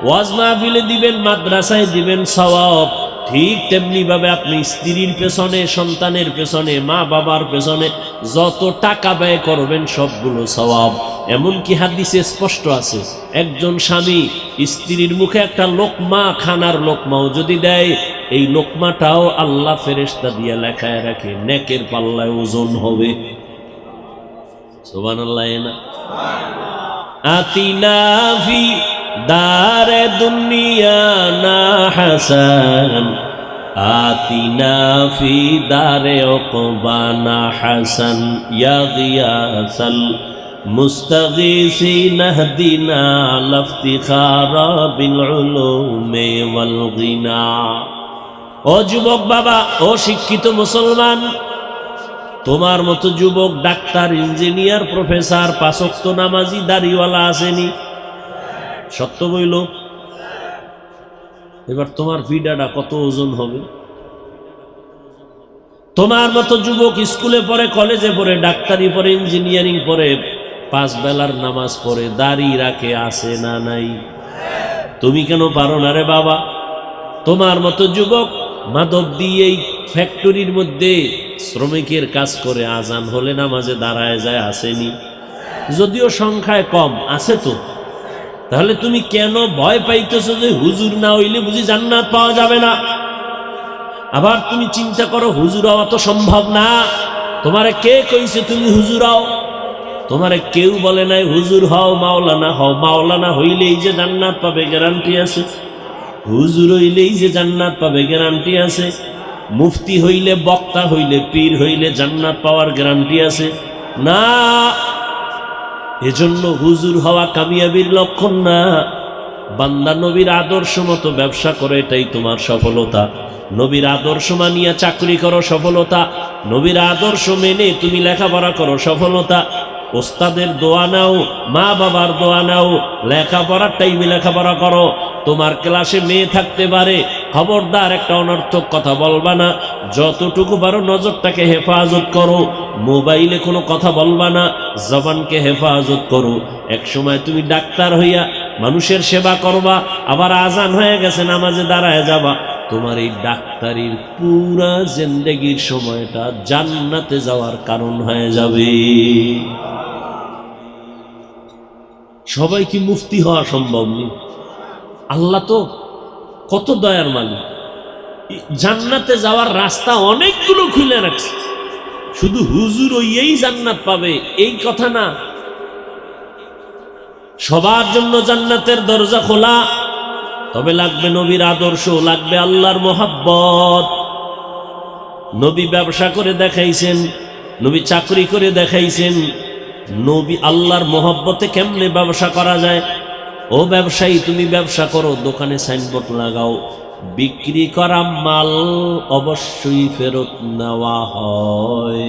ওয়াজ মাহফিলে দিবেন, মাদ্রাসায় দিবেন, সওয়াব। ঠিক তেমনি ভাবে আপনি স্ত্রীর পেছনে, সন্তানের পেছনে, মা বাবার পেছনে যত টাকা ব্যয় করবেন সবগুলো সওয়াব। এমনকি হাদিসে স্পষ্ট আছে, একজন স্বামী স্ত্রীর মুখে একটা লোকমা, খানার লোকমাও যদি দেয়, এই লোকমাটাও আল্লাহ ফেরেশতা দিয়ে লেখায় রাখে, নেকের পাল্লায় ওজন হবে। সুবহানাল্লাহ। না আতিনা ফি দারে দুনিয়া না হাসান, আতিনা ফি দারে উকবা না হাসান, ইয়া গিয়াসাল মুস্তাগীসিন ইহদিনা লাফতিখারা বিল উলুমি ওয়াল গিনা। ও যুবক বাবা, ও শিক্ষিত মুসলমান, তোমার মতো যুবক ডাক্তার, ইঞ্জিনিয়ার, প্রফেসর, পাঁচ ওয়াক্ত নামাজি, দাড়িওয়ালা আসেনি? সত্য বইল। এবার তোমার ভিডাটা কত ওজন হবে? তোমার মতো যুবক স্কুলে পড়ে, কলেজে পড়ে, ডাক্তারি পড়ে, ইঞ্জিনিয়ারিং পড়ে, 5 বেলার নামাজ পড়ে, দাড়ি রাখে, আছে না নাই? তুমি কেন পারো না রে বাবা? তোমার মতো যুবক মাদক দিয়ে এই ফ্যাক্টরির মধ্যে শ্রমিকের কাজ করে, আজান হলে নামাজে দাঁড়ায় যায়, আসেনি? যদিও সংখ্যায় কম, আছে তো। তাহলে তুমি কেন ভয় পাইতেছো যে হুজুর না হইলে বুঝি জান্নাত পাওয়া যাবে না? আবার তুমি চিন্তা করো, হুজুর হওয়া তো সম্ভব না। তোমারে কে কইছে তুমি হুজুর হও? তোমারে কেউ বলে নাই হুজুর হও মাওলানা হও, মাওলানা হইলেই যে জান্নাত পাবে গ্যারান্টি আছে? হুজুর হইলেই যে জান্নাত পাবে গ্যারান্টি আছে? মুফতি হইলে, বক্তা হইলে, পীর হইলে জান্নাত পাওয়ার গ্যারান্টি আছে? না। এজন্য হুজুর হওয়া কামিয়াবির লক্ষণ না। বান্দা নবীর আদর্শ মতো ব্যবসা করে, এটাই তোমার সফলতা। নবীর আদর্শ মানিয়া চাকরি করো, সফলতা। নবীর আদর্শ মেনে তুমি লেখাপড়া করো, সফলতা। ওস্তাদের দোয়া নাও, মা বাবার দোয়া নাও, লেখাপড়ার টাইমে লেখাপড়া করো। তোমার ক্লাসে মেয়ে থাকতে পারে, খবরদার একটা অনর্থক কথা বলবা না। যতটুকু পারো নজরটাকে হেফাজত করো। মোবাইলে কোনো কথা বলবা না, জবানকে হেফাজত করো। এক সময় তুমি ডাক্তার হইয়া মানুষের সেবা করবা, আবার আজান হয়ে গেছে নামাজে দাঁড়ায় যাবা। তোমার এই ডাক্তারির পুরা জিন্দেগির সময়টা জান্নাতে যাওয়ার কারণ হয়ে যাবে। সবাই কি মুফতি হওয়া সম্ভব নেই? আল্লাহ তো কত দয়ার মালিক, জান্নাতে যাওয়ার রাস্তা অনেকগুলো খুলে রাখছে। শুধু হুজুর ওই জান্নাত পাবে এই কথা না, সবার জন্য জান্নাতের দরজা খোলা। তবে লাগবে নবীর আদর্শ, লাগবে আল্লাহর মোহাব্বত। নবী ব্যবসা করে দেখাইছেন, নবী চাকরি করে দেখাইছেন। নবী আল্লাহর মোহাব্বতে কেমনে ব্যবসা করা যায়? ও ব্যবসায়ী, তুমি ব্যবসা করো, দোকানে সাইনবোর্ড লাগাও, বিক্রি করা মাল অবশ্যই ফেরত নেওয়া হয়।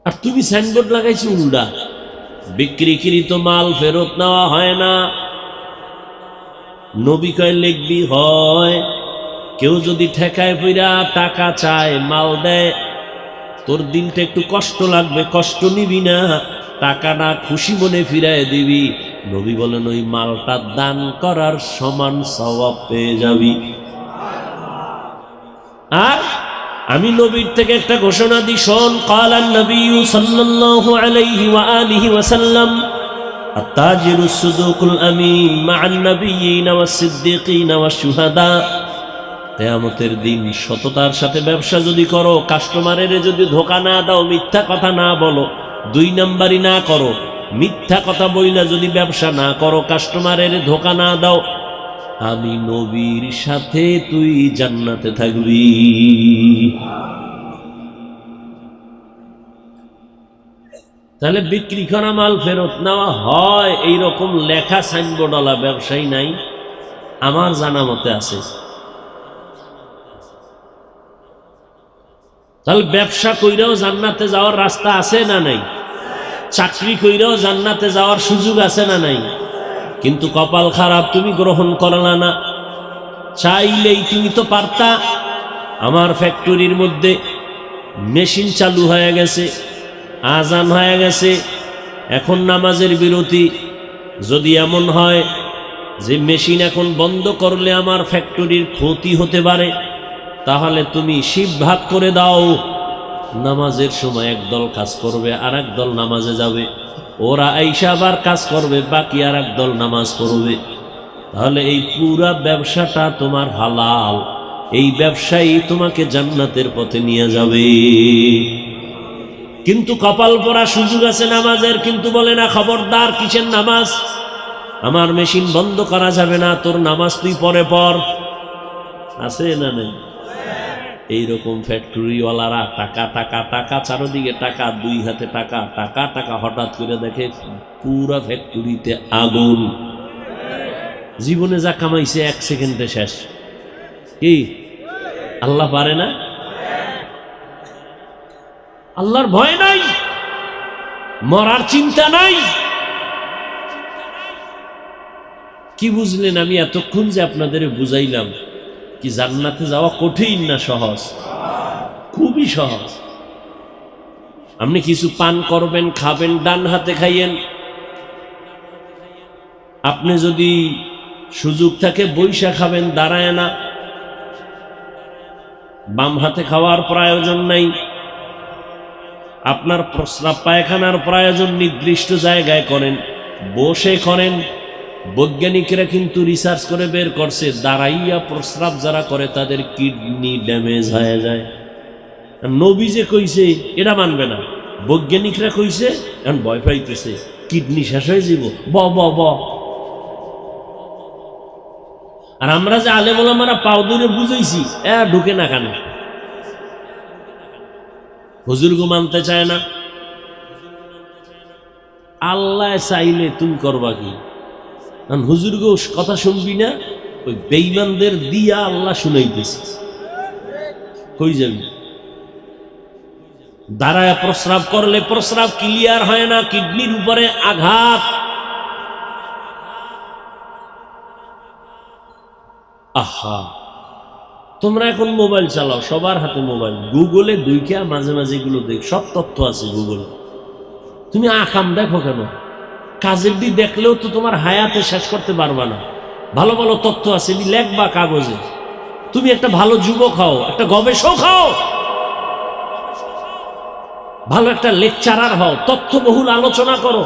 আর তুমি সাইনবোর্ড লাগাইছো উল্টা, বিক্রিকৃত মাল ফেরত নেওয়া হয় না। নবী কয় লিখবি হয়। কেউ যদি ঠেকায় পইরা টাকা চায়, মাল দেয়, তোর দিনটা একটু কষ্ট লাগবে, কষ্ট নিবি না, টাকাটা খুশি মনে ফিরায় দিবি। নবী বলেন ওই মালটা দান করার সমান সওয়াব পেয়ে যাবি। আর আমি নবীর থেকে একটা ঘোষণা দিই, শোন। ক্বালান নবী সাল্লাল্লাহু আলাইহি ওয়া আলিহি ওয়াসাল্লাম আত-তাজিরুস সুদুকুল আমিন মা'আন নাবিয়্যিনা ওয়াস-সিদ্দীকিনা ওয়াশ-শুহাদা। কিয়ামতের দিন সততার সাথে ব্যবসা যদি করো, কাস্টমারের যদি ধোঁকা না দাও, মিথ্যা কথা না বলো, 2 নাম্বারই না করো, মিথ্যা কথা বইলা যদি ব্যবসা না করো, কাস্টমারের ধোঁকা না দাও, আমি নবীর সাথে তুই জান্নাতে থাকবি। তাহলে বিক্রি করা মাল ফেরত নেওয়া হয়, এইরকম লেখা সাইনবোর্ডওয়ালা ব্যবসায়ী নাই আমার জানা মতে আছে। তাহলে ব্যবসা কইরাও জান্নাতে যাওয়ার রাস্তা আছে না নাই? চাকরি কইরাও জান্নাতে যাওয়ার সুযোগ আছে না নাই? কিন্তু কপাল খারাপ, তুমি গ্রহণ করলা না। চাইলেই তুমি তো পারতা। আমার ফ্যাক্টরির মধ্যে মেশিন চালু হয়ে গেছে, আজান হয়ে গেছে, এখন নামাজের বিরতি। যদি এমন হয় যে মেশিন এখন বন্ধ করলে আমার ফ্যাক্টরির ক্ষতি হতে পারে, তাহলে তুমি শিফট ভাগ করে দাও। নামাজের সময় একদল কাজ করবে, আর একদল নামাজে যাবে। ওরা আইসা আবার কাজ করবে, বাকি আর একদল নামাজ পড়বে। তাহলে এই পুরা ব্যবসাটা তোমার হালাল। এই ব্যবসায়ী তোমাকে জান্নাতের পথে নিয়ে যাবে। কিন্তু কপাল পরা সুযোগ আছে নামাজের, কিন্তু বলে না খবরদার কিসের নামাজ, আমার মেশিন বন্ধ করা যাবে না, তোর নামাজ তুই পরে পড়। আছে না নেই? এইরকম ফ্যাক্টরিওয়ালারা টাকা টাকা টাকা, চারদিকে টাকা, 2 হাতে টাকা টাকা টাকা, হঠাৎ করে দেখে পুরা ফ্যাক্টরিতে আগুন। জীবনে যা কামাইছে 1 সেকেন্ডে শেষ। কি আল্লাহ পারে না? আল্লাহর ভয় নাই, মরার চিন্তা নাই। কি বুঝলেন? আমি এতক্ষণ যে আপনাদের বুঝাইলাম, কি জান্নাতে যাওয়া কঠিন না সহজ? খুবই সহজ। আপনি কিছু পান করবেন, খাবেন, ডান হাতে খাইয়েন। আপনি যদি সুযোগ থাকে বইসা খাবেন, দাঁড়ায় না। বাম হাতে খাওয়ার প্রয়োজন নাই। আপনার প্রস্রাব পায়খানার প্রয়োজন নির্দিষ্ট জায়গায় করেন, বসে করেন। বৈজ্ঞানিকরা কিন্তু রিসার্চ করে বের করছে, দাঁড়াইয়া প্রস্রাব যারা করে তাদের কিডনি ড্যামেজ হয়ে যায়। নবী যে কইছে এটা মানবে না, বৈজ্ঞানিকরা কইছে, এখন ভয় পাইতেছে কিডনি শেষ হয়ে যাব। ব ব ব আর আমরা যে আলেম ওলামারা পাও দূরে বুঝাইছি, ঢুকে না কানে। হুজুরগো মানতে চায় না। আল্লাহ চাইলে তুমি করবা কি? হুজুরগো কথা শুনবি না, ওই বেঈমানদের দিয়া আল্লাহ শুনাইতেছে। কই যাবি? দাঁড়ায় প্রস্রাব করলে প্রস্রাব ক্লিয়ার হয় না, কিডনির উপরে আঘাত। আহা, তোমরা এখন মোবাইল চালাও, সবার হাতে মোবাইল, গুগলে দুইটা মাঝে মাঝে এগুলো দেখ, সব তথ্য আছে গুগলে। তুমি আকাম দেখো কেন? কাজের দিক দেখলেও তো তোমার হায়াতে শেষ করতে পারবা না। ভালো ভালো তথ্য আছে, লেখবা কাগজে। তুমি একটা ভালো যুবক হও, একটা গবেষক হও, ভালো একটা লেকচারার হও, তথ্যবহুল আলোচনা করো।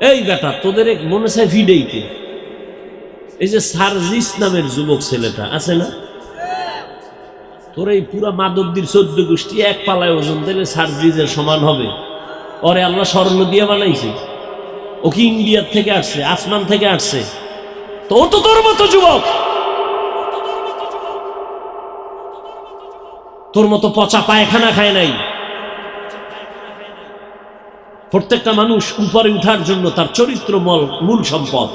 এই বেটা, তোদের মনে চায় ভিডেইতে এই যে সার্জিস নামের যুবক ছেলেটা আছে না, তোর এই পুরা মাদবদীর 14 গোষ্ঠী এক পালায় ওজন দিলে সার্জিসের সমান হবে। ওরে আল্লাহ স্বর্ণ দিয়ে বানাইছে। ও কি ইন্ডিয়ার থেকে আসছে, আসমান থেকে আসছে? তো ও তো তোর মতো যুবক, তোর মতো পচা পায়খানা খায় নাই। প্রত্যেকটা মানুষ উপরে উঠার জন্য তার চরিত্র মূল সম্পদ,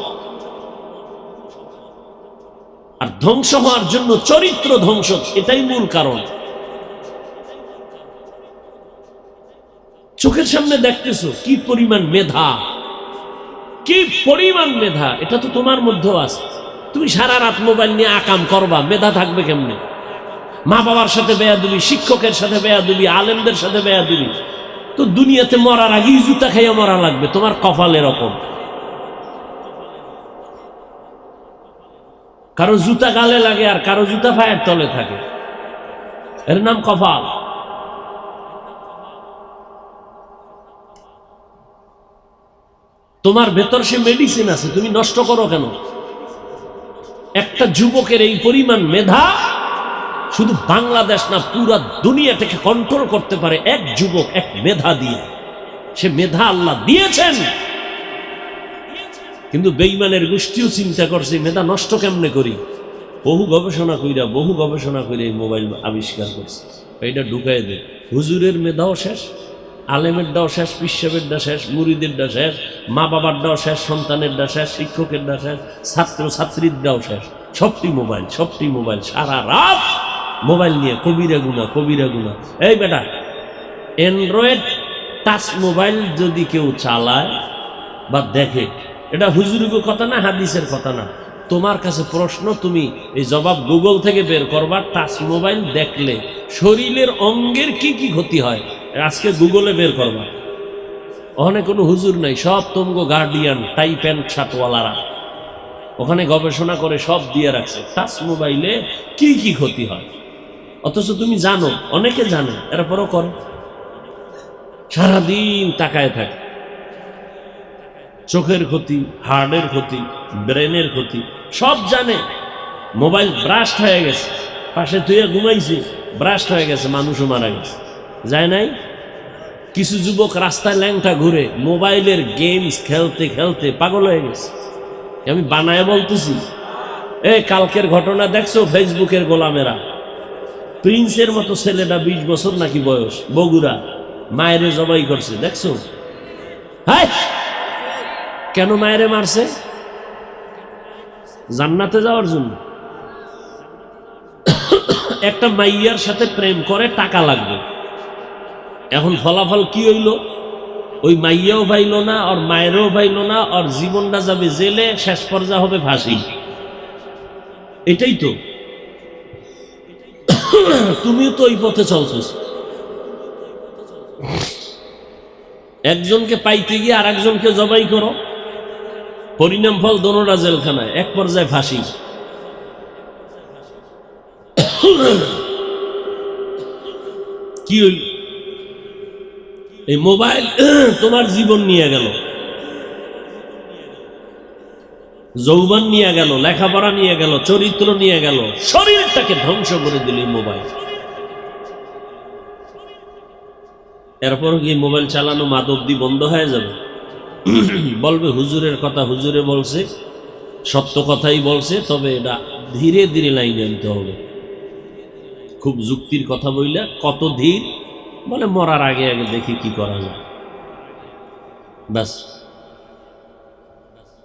আর ধ্বংস হওয়ার জন্য চরিত্র ধ্বংস, এটাই মূল কারণ। চোখের সামনে দেখতেছো কি পরিমাণ মেধা, কি পরিমাণ মেধা, এটা তো তোমার মধ্যেও আছে। তুমি সারা রাত মোবাইল নিয়ে আকাম করবা, মেধা থাকবে কেমনে? মা বাবার সাথে বেয়াদবি, শিক্ষকের সাথে বেয়াদবি, আলেমদের সাথে বেয়াদবি, তো দুনিয়াতে মরার আগেই জুতা খাইয়া মরা লাগবে। তোমার কপাল এরকম। কারো জুতা গালে লাগে আর কারো জুতা পায়ের তলে থাকে, এর নাম কপাল। তোমার ভেতর সে মেডিসিন আছে, তুমি নষ্ট করো কেন? একটা যুবকের এই পরিমাণ মেধা শুধু বাংলাদেশ না, পুরা দুনিয়াটাকে কন্ট্রোল করতে পারে এক যুবক, এক মেধা দিয়ে। সে মেধা আল্লাহ দিয়েছেন, কিন্তু বেঈমানের গোষ্ঠীও চিন্তা করছে মেধা নষ্ট কেমনে করি। বহু গবেষণা কইরা এই মোবাইল আবিষ্কার করছে। এটা ঢুকাই দে। হুজুরের মেধাও শেষ, আলেমেরটাও শেষ, পিসাবেরটা শেষ, মুরিদেরটা শেষ, মা বাবারটাও শেষ, সন্তানেরটা শেষ, শিক্ষকেরটা শেষ, ছাত্র ছাত্রীরটাও শেষ। সবটি মোবাইল, সারা রাত মোবাইল নিয়ে কবিরা গুনা। এই বেটা, অ্যান্ড্রয়েড টাচ মোবাইল যদি কেউ চালায় বা দেখে, এটা হুজুরের কথা না, হাদিসের কথা না। তোমার কাছে প্রশ্ন, তুমি এই জবাব গুগল থেকে বের করবা। টাচ মোবাইল দেখলে শরীরের অঙ্গের কি কি ক্ষতি হয়, আজকে গুগলে বের করবা। ওখানে কোনো হুজুর নাই, সব তোমগো গার্ডিয়ান, টাই প্যান্ট শার্টওয়ালারা ওখানে গবেষণা করে সব দিয়ে রাখছে টাচ মোবাইলে কি কি ক্ষতি হয়। অথচ তুমি জানো, অনেকে জানে, এরপরও করে। সারাদিন তাকায় থাকে। চোখের ক্ষতি, হার্টের ক্ষতি, ব্রেনের ক্ষতি, সব জানে। মোবাইল ব্রাস্ট হয়ে গেছে, পাশে তুইয়া ঘুমাইছে, ব্রাস্ট হয়ে গেছে, মানুষও মারা গেছে। যায় নাই? কিছু যুবক রাস্তায় ল্যাংটা ঘুরে মোবাইলের গেমস খেলতে খেলতে পাগল হয়ে গেছে। আমি বানায় বলতেছি। কালকের ঘটনা দেখছো? ফেসবুকের গোলামেরা প্রিন্সের মতো ছেলেটা, 20 বছর নাকি বয়স, বগুড়া, মায়েরে জবাই করছে, দেখছো? হ্যাঁ, কেন মায়েরে মারছে? জান্নাতে যাওয়ার জন্য। একটা মাইয়ার সাথে প্রেম করে টাকা লাগবে। এখন ফলাফল কি হইল? ওই মাইয়াও পাইল না, আর মায়েরও পাইল না, আর জীবনটা যাবে জেলে, শেষ পর্যায়ে হবে ফাঁসি। এটাই তো। তুমিও তো ওই পথে চলতেছ। একজনকে পাইতে গিয়ে আর একজনকে জবাই করো, পরিণাম ফল দোনোটা জেলখানায়, এক পর্যায়ে ফাঁসি। কি হইল? এই মোবাইল তোমার জীবন নিয়ে গেল। যৌবন নিয়ে গেল, লেখাপড়া নিয়ে গেল, চরিত্র নিয়ে গেল, শরীরটাকে ধ্বংস করে দিল মোবাইল। এরপর কি মোবাইল চালানো মাদক দিয়ে বন্ধ হয়ে যাবে? বলবে হুজুরের কথা হুজুরে বলছে, সত্য কথাই বলছে, তবে এটা ধীরে ধীরে লাইনে আনতে হবে। খুব যুক্তির কথা বললে কত ধীর, বলে মরার আগে আগে দেখি কি করা যায়। ব্যাস,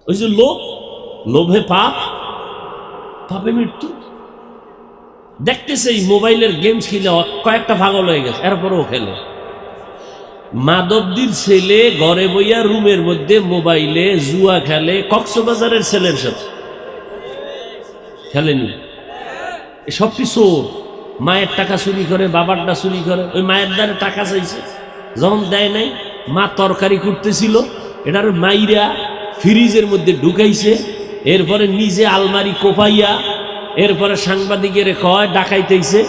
ওই যে লোভে পাপ, পাপে মৃত্যু। দেখতেছে এই মোবাইলের গেমস খেলে কয়েকটা পাগল হয়ে গেছে, এরপরও খেলে। মাদবদির ছেলে ঘরে বইয়া রুমের মধ্যে মোবাইলে জুয়া খেলে, কক্সবাজারের ছেলের সাথে খেলেনি। সবটি চোর, মায়ের টাকা চুরি করে, বাবারটা চুরি করে। ওই মায়ের দ্বারা টাকা চাইছে, যখন দেয় নাই, মা তরকারি করতেছিল, এটার মাইরা ফ্রিজের মধ্যে ঢুকাইছে, এরপরে নিজে আলমারি কোপাইয়া, এরপরে সাংবাদিকের কয় ডাকাইতেছে,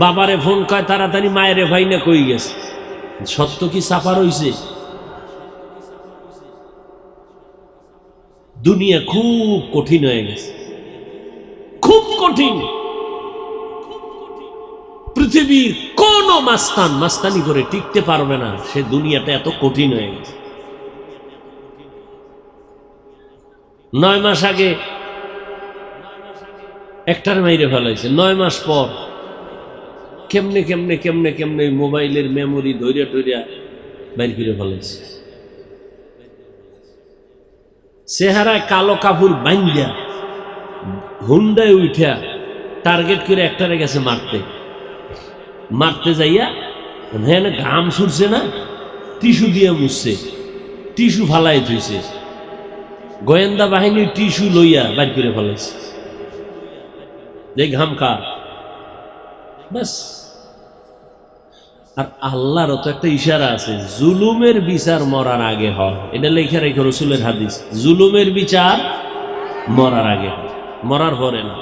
বাবারে ফোন কয় তাড়াতাড়ি মায়েরে ভাই না কই গেছে। সত্য কি সাফার হইছে? দুনিয়া খুব কঠিন হয়ে গেছে, খুব কঠিন। পৃথিবীর কোন মাস্তানি করে টিকতে পারবে না, সে দুনিয়াটা এত কঠিন হয়ে গেছে। 9 মাস আগে একটার মাইরে ফেলাইছে, 9 মাস পর কেমনে কেমনে কেমনে কেমনে মোবাইলের মেমোরি ধৈর্য টৈর্য বাইর করে ফেলাইছে। চেহারায় কালো কাপড় বাইন্দা হুন্ডায় উঠা টার্গেট করে একটারে গেছে মারতে যাইয়া, হ্যাঁ ঘাম ছুটছে না, টিস্যু দিয়ে মুছছে, টিস্যু ফালাই ধুইছে, গোয়েন্দা বাহিনীর টিস্যু লইয়া বাইর করে ফেলাইছে, যে ঘাম কার। ব্যাস। আর আল্লাহরও তো একটা ইশারা আছে, জুলুমের বিচার মরার আগে হয়। এটা লেখা রেখে রসুলের হাদিস, জুলুমের বিচার মরার আগে হয়, মরার পরে না।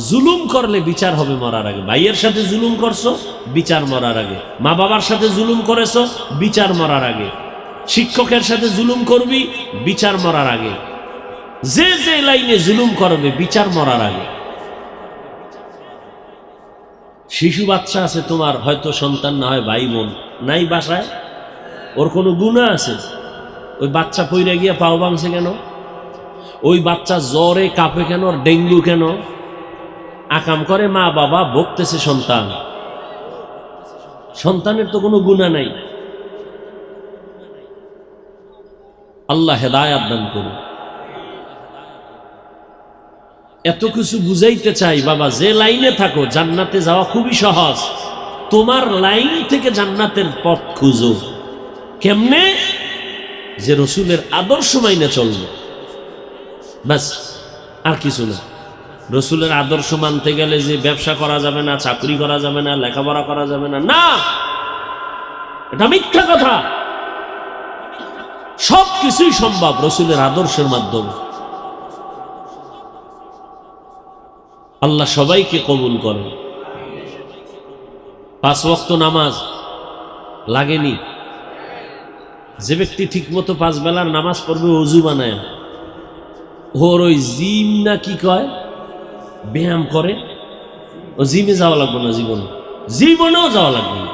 জুলুম করলে বিচার হবে মরার আগে। ভাইয়ের সাথে জুলুম করছো, বিচার মরার আগে। মা বাবার সাথে জুলুম করেছো, বিচার মরার আগে। শিক্ষকের সাথে জুলুম করবি, বিচার মরার আগে। যে যে লাইনে জুলুম করবে, বিচার মরার আগে। শিশু বাচ্চা আছে তোমার, হয়তো সন্তান না হয় ভাই বোন নাই বাসায়, ওর কোনো গুনাহ আছে? ওই বাচ্চা পইরা গিয়া পাও ভাঙছে কেন? ওই বাচ্চা জ্বরে কাঁপে কেন? আর ডেঙ্গু কেন? আকাম করে মা বাবা, বকতেছে সন্তান, সন্তানের তো কোনো গুনাহ নাই। আল্লাহ হেদায়াত দান করুন। এত কিছু বুঝাইতে চাই বাবা, যে লাইনে থাকো জান্নাতে যাওয়া খুবই সহজ। তোমার লাইন থেকে জান্নাতের পথ খুঁজো। কেমনে? যে রসুলের আদর্শ মাইনে চলবে, ব্যাস, আর কিছু না। রসুলের আদর্শ মানতে গেলে যে ব্যবসা করা যাবে না, চাকরি করা যাবে না, লেখাপড়া করা যাবে না, না, এটা মিথ্যা কথা। সব কিছুই সম্ভব রসুলের আদর্শের মাধ্যমে। আল্লাহ সবাইকে কবুল করেন। 5 ওয়াক্ত নামাজ লাগেনি? যে ব্যক্তি ঠিক মতো 5 বেলার নামাজ পড়বে অজু বানায়, ওর ওই জিম না কি কয়, ব্যায়াম করে, ও জিমে যাওয়া লাগবে না, জীবনেও যাওয়া লাগবে না।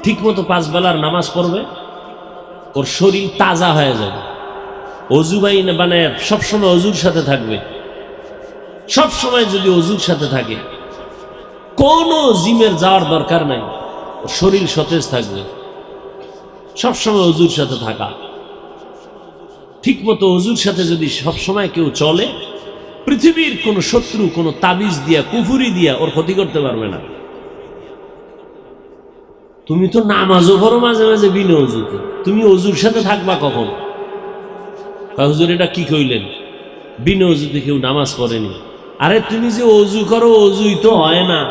ঠিক মতো 5 বেলার নামাজ পড়বে, ওর শরীর তাজা হয়ে যাবে। অজু বানায় সবসময় অজুর সাথে থাকবে। সব সময় যদি অজুর সাথে থাকে, কোনো জিমের যাওয়ার দরকার নাই, শরীর সতেজ থাকবে। সবসময় অজুর সাথে থাকা, ঠিক মতো অজুর সাথে যদি সবসময় কেউ চলে, পৃথিবীর কোনো শত্রু কোনো তাবিজ দিয়া, কুফুরি দিয়া ওর ক্ষতি করতে পারবে না। তুমি তো নামাজও পড়ো মাঝে মাঝে বিনা অজুতে, তুমি অজুর সাথে থাকবা কখন? হুজুর এটা কি কইলেন? বিনা অজুতে কেউ নামাজ পড়েনি। আরে তুমি যে অজু করো, অজুই তো হয় না।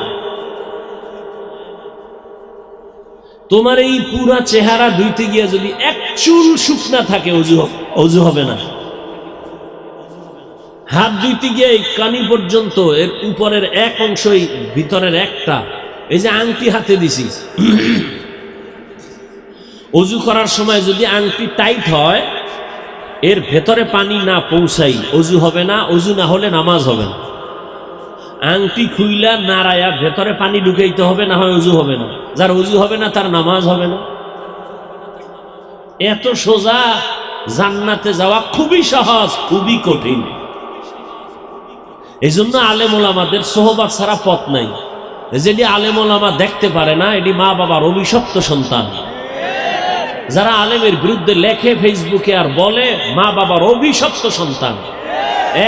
তোমার এই পুরা চেহারা ধুইতে গিয়া যদি এক চুল শুকনা থাকে, অজু হবে না। হাত ধুইতে গিয়ে এই কানি পর্যন্ত, এর উপরের এক অংশই, ভিতরের একটা, এই যে আংটি হাতে দিছি, অজু করার সময় যদি আংটি টাইট হয়, এর ভেতরে পানি না পৌঁছাই অজু হবে না, অজু না হলে নামাজ হবে না। আংটি খুইলা নাড়ায়া ভেতরে পানি ঢুকাইতে হবে, না হয় অজু হবে না। যার অজু হবে না তার নামাজ হবে না। এত সোজা, জান্নাতে যাওয়া খুবই সহজ, খুবই কঠিন। এই জন্য আলেম ওলামাদের সোহবত ছাড়া পথ নাই। যেটি আলেম ওলামা দেখতে পারে না, এটি মা বাবার অভিশপ্ত সন্তান। যারা আলেমের বিরুদ্ধে লেখে ফেসবুকে আর বলে, মা বাবার অভিশপ্ত সন্তান,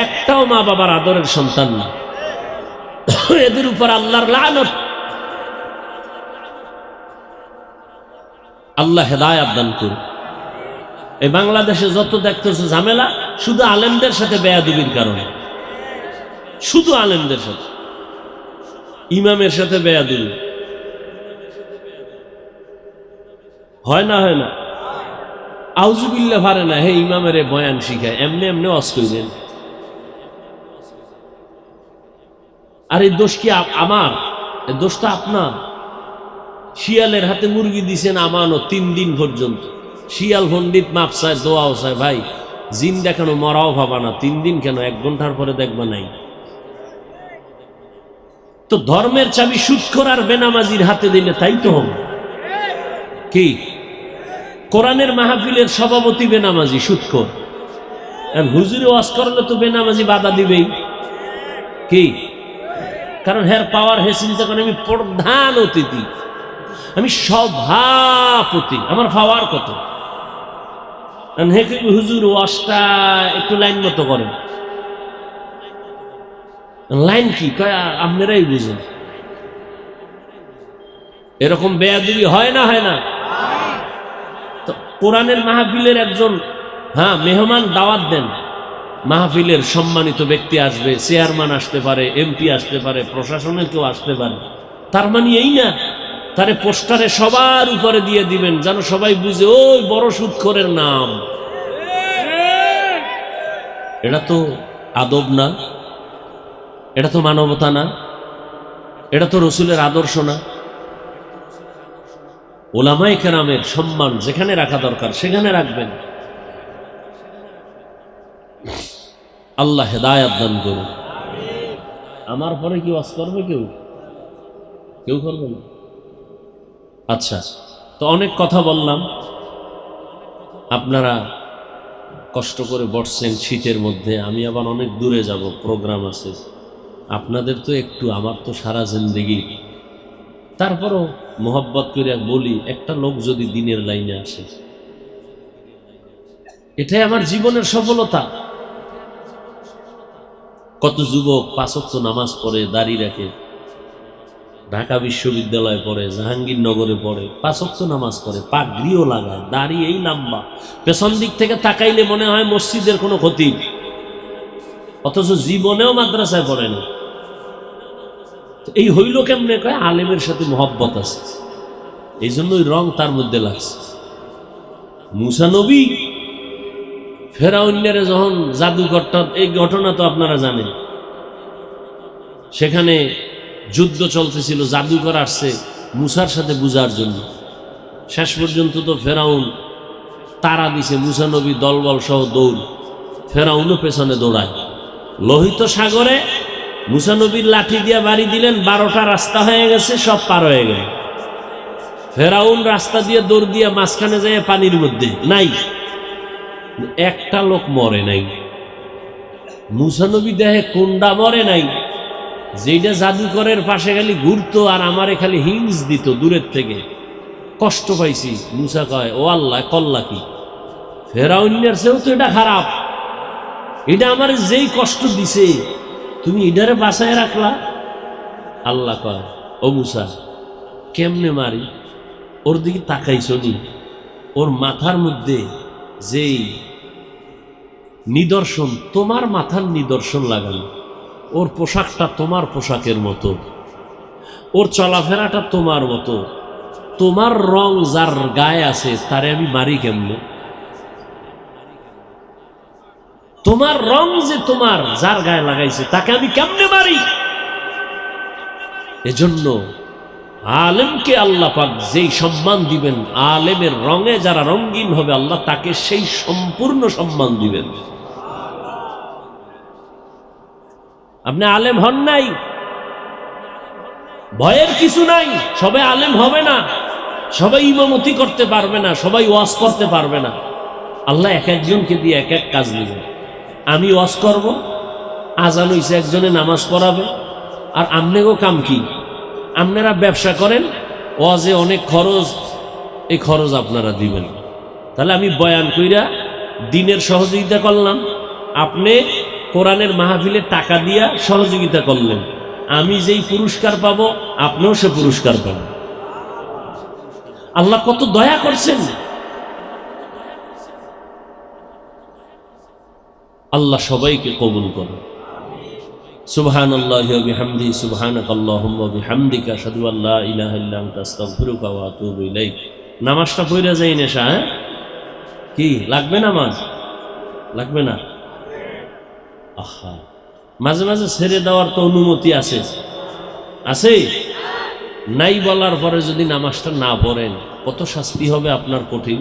একটাও মা বাবার আদরের সন্তান না। এদের উপর আল্লাহর লানত। আল্লাহ হেদায়েত দান করুন। এই বাংলাদেশে যত দেখতেছে ঝামেলা, শুধু আলেমদের সাথে বেয়াদবির কারণে, শুধু আলেমদের সাথে, ইমামের সাথে বেয়াদবি হয় না, হয় না। আউযুবিল্লাহ পারে না, হে ইমামের বয়ান শিখায়, এমনি এমনি ওয়াজ কইলেন। আর এই দোষ কি আমার? এই দোষটা আপনার। শিয়ালের হাতে মুরগি দিছেন আমানত 3 দিন পর্যন্ত। শিয়াল পণ্ডিত মাপ চায়, দোয়াও চায়, ভাই জিন দেখানো মরাও ভাবা না, 3 দিন কেন, 1 ঘন্টার পরে দেখবা নাই। তো ধর্মের চাবি সুদখোর আর বেনামাজির হাতে দিলে তাই তো হবে কি? কোরআনের মাহফিলের সভাপতি বেনামাজি, সুদখোর। হুজুরে ওয়াজ করলে তো বেনামাজি বাধা দিবেই কি? কারণ হের পাওয়ার, হে চিন্তা করেন আমি প্রধান অতিথি, আমি সভাপতি, আমার পাওয়ার কত। হে হুজুর ওয়াজটা একটু লাইন মতো করেন। লাইন কি কয় আপনারাই বুঝেন। এরকম বেয়াদবি হয় না, হয় না? তো কোরআনের মাহফিলের একজন মেহমান দাওয়াত দেন, মাহফিলের সম্মানিত ব্যক্তি আসবে, চেয়ারম্যান আসতে পারে, এমপি আসতে পারে, প্রশাসনের কেউ আসতে পারে। তার মানে এই না তারে পোস্টারে সবার উপরে দিয়ে দিবেন, যেন সবাই বুঝে ওই বড় সুদখোরের নাম। এটা তো আদব না, এটা তো মানবতা না, এটা তো রসুলের আদর্শ না। ওলামায়ে কেরামের সম্মান যেখানে রাখা দরকার সেখানে রাখবেন। আল্লাহ হেদায়েত দান করুন। আমার পরে কি ওয়াজ করবে? কেউ করবে না। আচ্ছা, তো অনেক কথা বললাম, আপনারা কষ্ট করে বসছেন শীতের মধ্যে, আমি আবার অনেক দূরে যাব, প্রোগ্রাম আছে। আপনাদের তো একটু, আমার তো সারা জিন্দেগি। তারপরও মোহব্বত করে বলি, একটা লোক যদি দিনের লাইনে আসে, এটাই আমার জীবনের সফলতা। কত যুবক 5 ওয়াক্ত নামাজ পড়ে, দাড়ি রাখে, ঢাকা বিশ্ববিদ্যালয়ে পড়ে, জাহাঙ্গীরনগরে পড়ে, 5 ওয়াক্ত নামাজ পড়ে, পাগড়িও লাগায়, দাড়ি এই লম্বা, পেছন দিক থেকে তাকাইলে মনে হয় মসজিদের কোনো খতিব, অথচ জীবনেও মাদ্রাসায় পড়ে না। এই হইল কেমনে? কয় আলেমের সাথে মহব্বত আছে, এই জন্য ওই রং তার মধ্যে লাগছে। মুসা নবী ফেরাউনের যখন জাদুকরটা, এই ঘটনা তো আপনারা জানেন, সেখানে যুদ্ধ চলতেছিল, জাদুকর আসছে মুসার সাথে বুঝার জন্য। শেষ পর্যন্ত তো ফেরাউন তারা দিছে, মুসা নবী দলবল সহ দৌড়, ফেরাউনও পেছনে দৌড়ায়। লোহিত সাগরে মুসা নবীর লাঠি দিয়ে বাড়ি দিলেন, 12টা রাস্তা হয়ে গেছে, সব পার হয়ে গেল। ফেরাউন রাস্তা দিয়ে দৌড় দিয়ে মাঝখানে যায় পানির মধ্যে, নাই একটা লোক মরে নাই। মুসা নবী দেহে কোনটা মরে নাই, যেটা জাদুকরের পাশে খালি ঘুরতো আর আমারে খালি হিংস দিত দূরের থেকে, কষ্ট পাইছি। মুসা কয়, ও আল্লাহ, কল্লা কি? ফেরাউনের চেয়েও তো এটা খারাপ, এটা আমার যেই কষ্ট দিছে তুমি এটারে বাঁচায় রাখলা। আল্লাহ কয়, ও মুসা, কেমনে মারি? ওর দিকে তাকাইছ নি? ওর মাথার মধ্যে যেই নিদর্শন, তোমার মাথার নিদর্শন লাগানো, ওর পোশাকটা তোমার পোশাকের মতো, ওর চলাফেরাটা তোমার মতো, তোমার রং যার গায়ে আছে তারে আমি মারি কেমনে? তোমার রং যে তোমার যার গায়ে লাগাইছে তাকে আমি কেমনে মারি? এজন্য আলেমকে আল্লাহ পাক যেই সম্মান দিবেন, আলেমের রঙে যারা রঙিন হবে আল্লাহ তাকে সেই সম্পূর্ণ সম্মান দিবেন। আপনি আলেম হন নাই, ভয়ের কিছু নাই। সবাই আলেম হবে না, সবাই ইমামতি করতে পারবে না, সবাই ওয়াজ করতে পারবে না। আল্লাহ এক একজনকে দিয়ে এক এক কাজ দিবেন। আমি ওয়াজ করব, আজান হইছে একজনে নামাজ পড়াবে, আর আমনেগো কাম কি? আপনারা ব্যবসা করেন, ওয়াজে অনেক খরচ, এই খরচ আপনারা দিবেন। তাহলে আমি বয়ান কইরা দিনের সহযোগিতা করলাম, আপনি কোরআনের মাহফিলে টাকা দিয়া সহযোগিতা করলেন, আমি যেই পুরস্কার পাবো আপনিও সে পুরস্কার পাবেন। আল্লাহ কত দয়া করছেন। আল্লাহ সবাইকে কবুল করুন। সুবহানাল্লাহি ওয়া বিহামদিহি সুবহানাকাল্লাহুম্মা ওয়া বিহামদিকা আশহাদু আল্লা ইলাহা ইল্লা আনতা আস্তাগফিরুকা ওয়া আতুবু ইলাইক। নামাজটা পড়া যায় নেশা, হ্যাঁ কি লাগবে? নামাজ লাগবে না? আহা, মাঝে মাঝে ছেড়ে দেওয়ার তো অনুমতি আছে, আছে নাই? বলার পরে যদি নামাজটা না পড়েন কত শাস্তি হবে আপনার কঠিন।